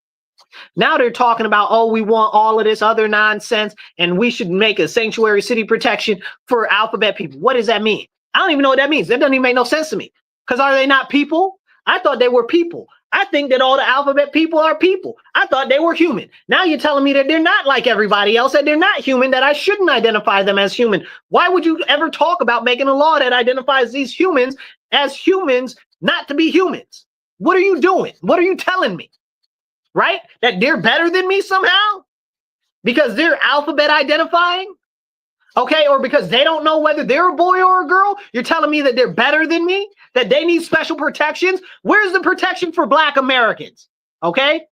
Now they're talking about, oh, we want all of this other nonsense, and we should make a sanctuary city protection for alphabet people. What does that mean? I don't even know what that means. That doesn't even make no sense to me. Because are they not people? I thought they were people. I think that all the alphabet people are people. I thought they were human. Now you're telling me that they're not like everybody else, that they're not human, that I shouldn't identify them as human. Why would you ever talk about making a law that identifies these humans as humans, not to be humans? What are you doing? What are you telling me? Right? That they're better than me somehow? Because they're alphabet identifying? Okay, or because they don't know whether they're a boy or a girl, you're telling me that they're better than me, that they need special protections? Where's the protection for Black Americans? Okay,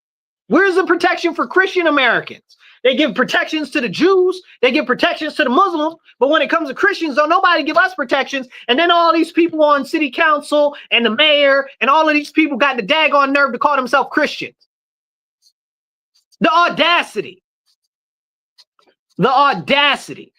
where's the protection for Christian Americans? They give protections to the Jews, they give protections to the Muslims, but when it comes to Christians, don't nobody give us protections. And then all these people on city council and the mayor and all of these people got the daggone nerve to call themselves Christians. The audacity. The audacity.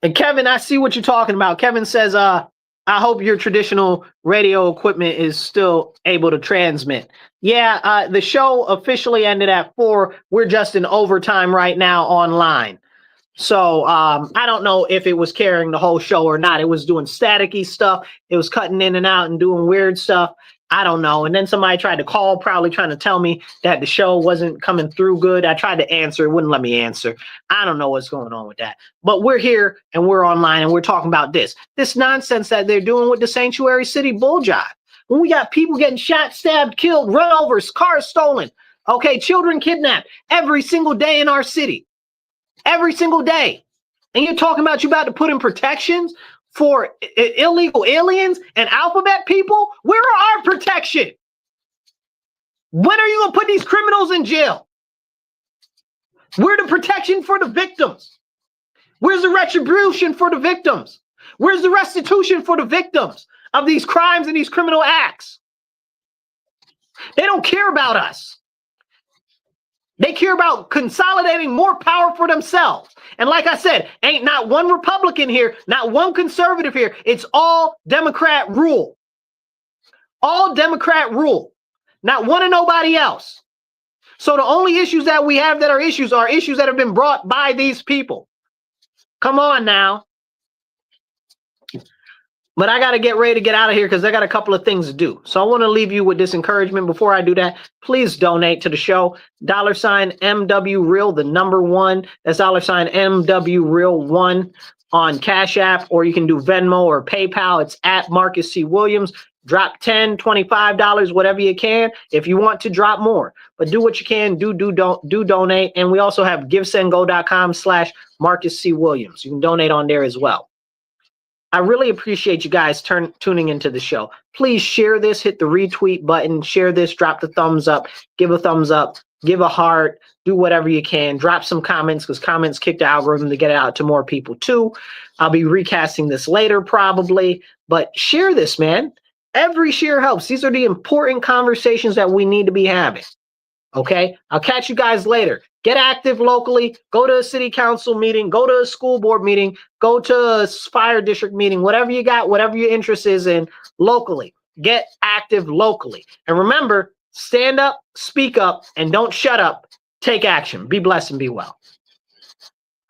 And Kevin, I see what you're talking about. Kevin says, I hope your traditional radio equipment is still able to transmit. Yeah, the show officially ended at 4. We're just in overtime right now online. So I don't know if it was carrying the whole show or not. It was doing staticky stuff. It was cutting in and out and doing weird stuff. I don't know. And then somebody tried to call, probably trying to tell me that the show wasn't coming through good. I tried to answer. It wouldn't let me answer. I don't know what's going on with that. But we're here and we're online and we're talking about this nonsense that they're doing with the Sanctuary City bull jive. When we got people getting shot, stabbed, killed, run over, cars stolen, okay, children kidnapped every single day in our city. Every single day. And you're talking about you about to put in protections for illegal aliens and alphabet people? Where are our protection? When are you going to put these criminals in jail? Where's the protection for the victims? Where's the retribution for the victims? Where's the restitution for the victims of these crimes and these criminal acts? They don't care about us. They care about consolidating more power for themselves. And like I said, ain't not one Republican here, not one conservative here. It's all Democrat rule. All Democrat rule. Not one and nobody else. So the only issues that we have that are issues that have been brought by these people. Come on now. But I got to get ready to get out of here because I got a couple of things to do. So I want to leave you with this encouragement. Before I do that, please donate to the show. $MW Real, the number 1. That's $MW Real 1 on Cash App, or you can do Venmo or PayPal. It's at Marcus C. Williams. Drop $10, $25, whatever you can. If you want to drop more, but do what you can. Do donate. And we also have givesendgo.com/Marcus C. Williams. You can donate on there as well. I really appreciate you guys tuning into the show. Please share this, hit the retweet button, share this, drop the thumbs up, give a thumbs up, give a heart, do whatever you can. Drop some comments because comments kick the algorithm to get it out to more people too. I'll be recasting this later probably, but share this, man. Every share helps. These are the important conversations that we need to be having. Okay, I'll catch you guys later. Get active locally. Go to a city council meeting. Go to a school board meeting. Go to a fire district meeting. Whatever you got, whatever your interest is in locally. Get active locally. And remember, stand up, speak up, and don't shut up. Take action. Be blessed and be well.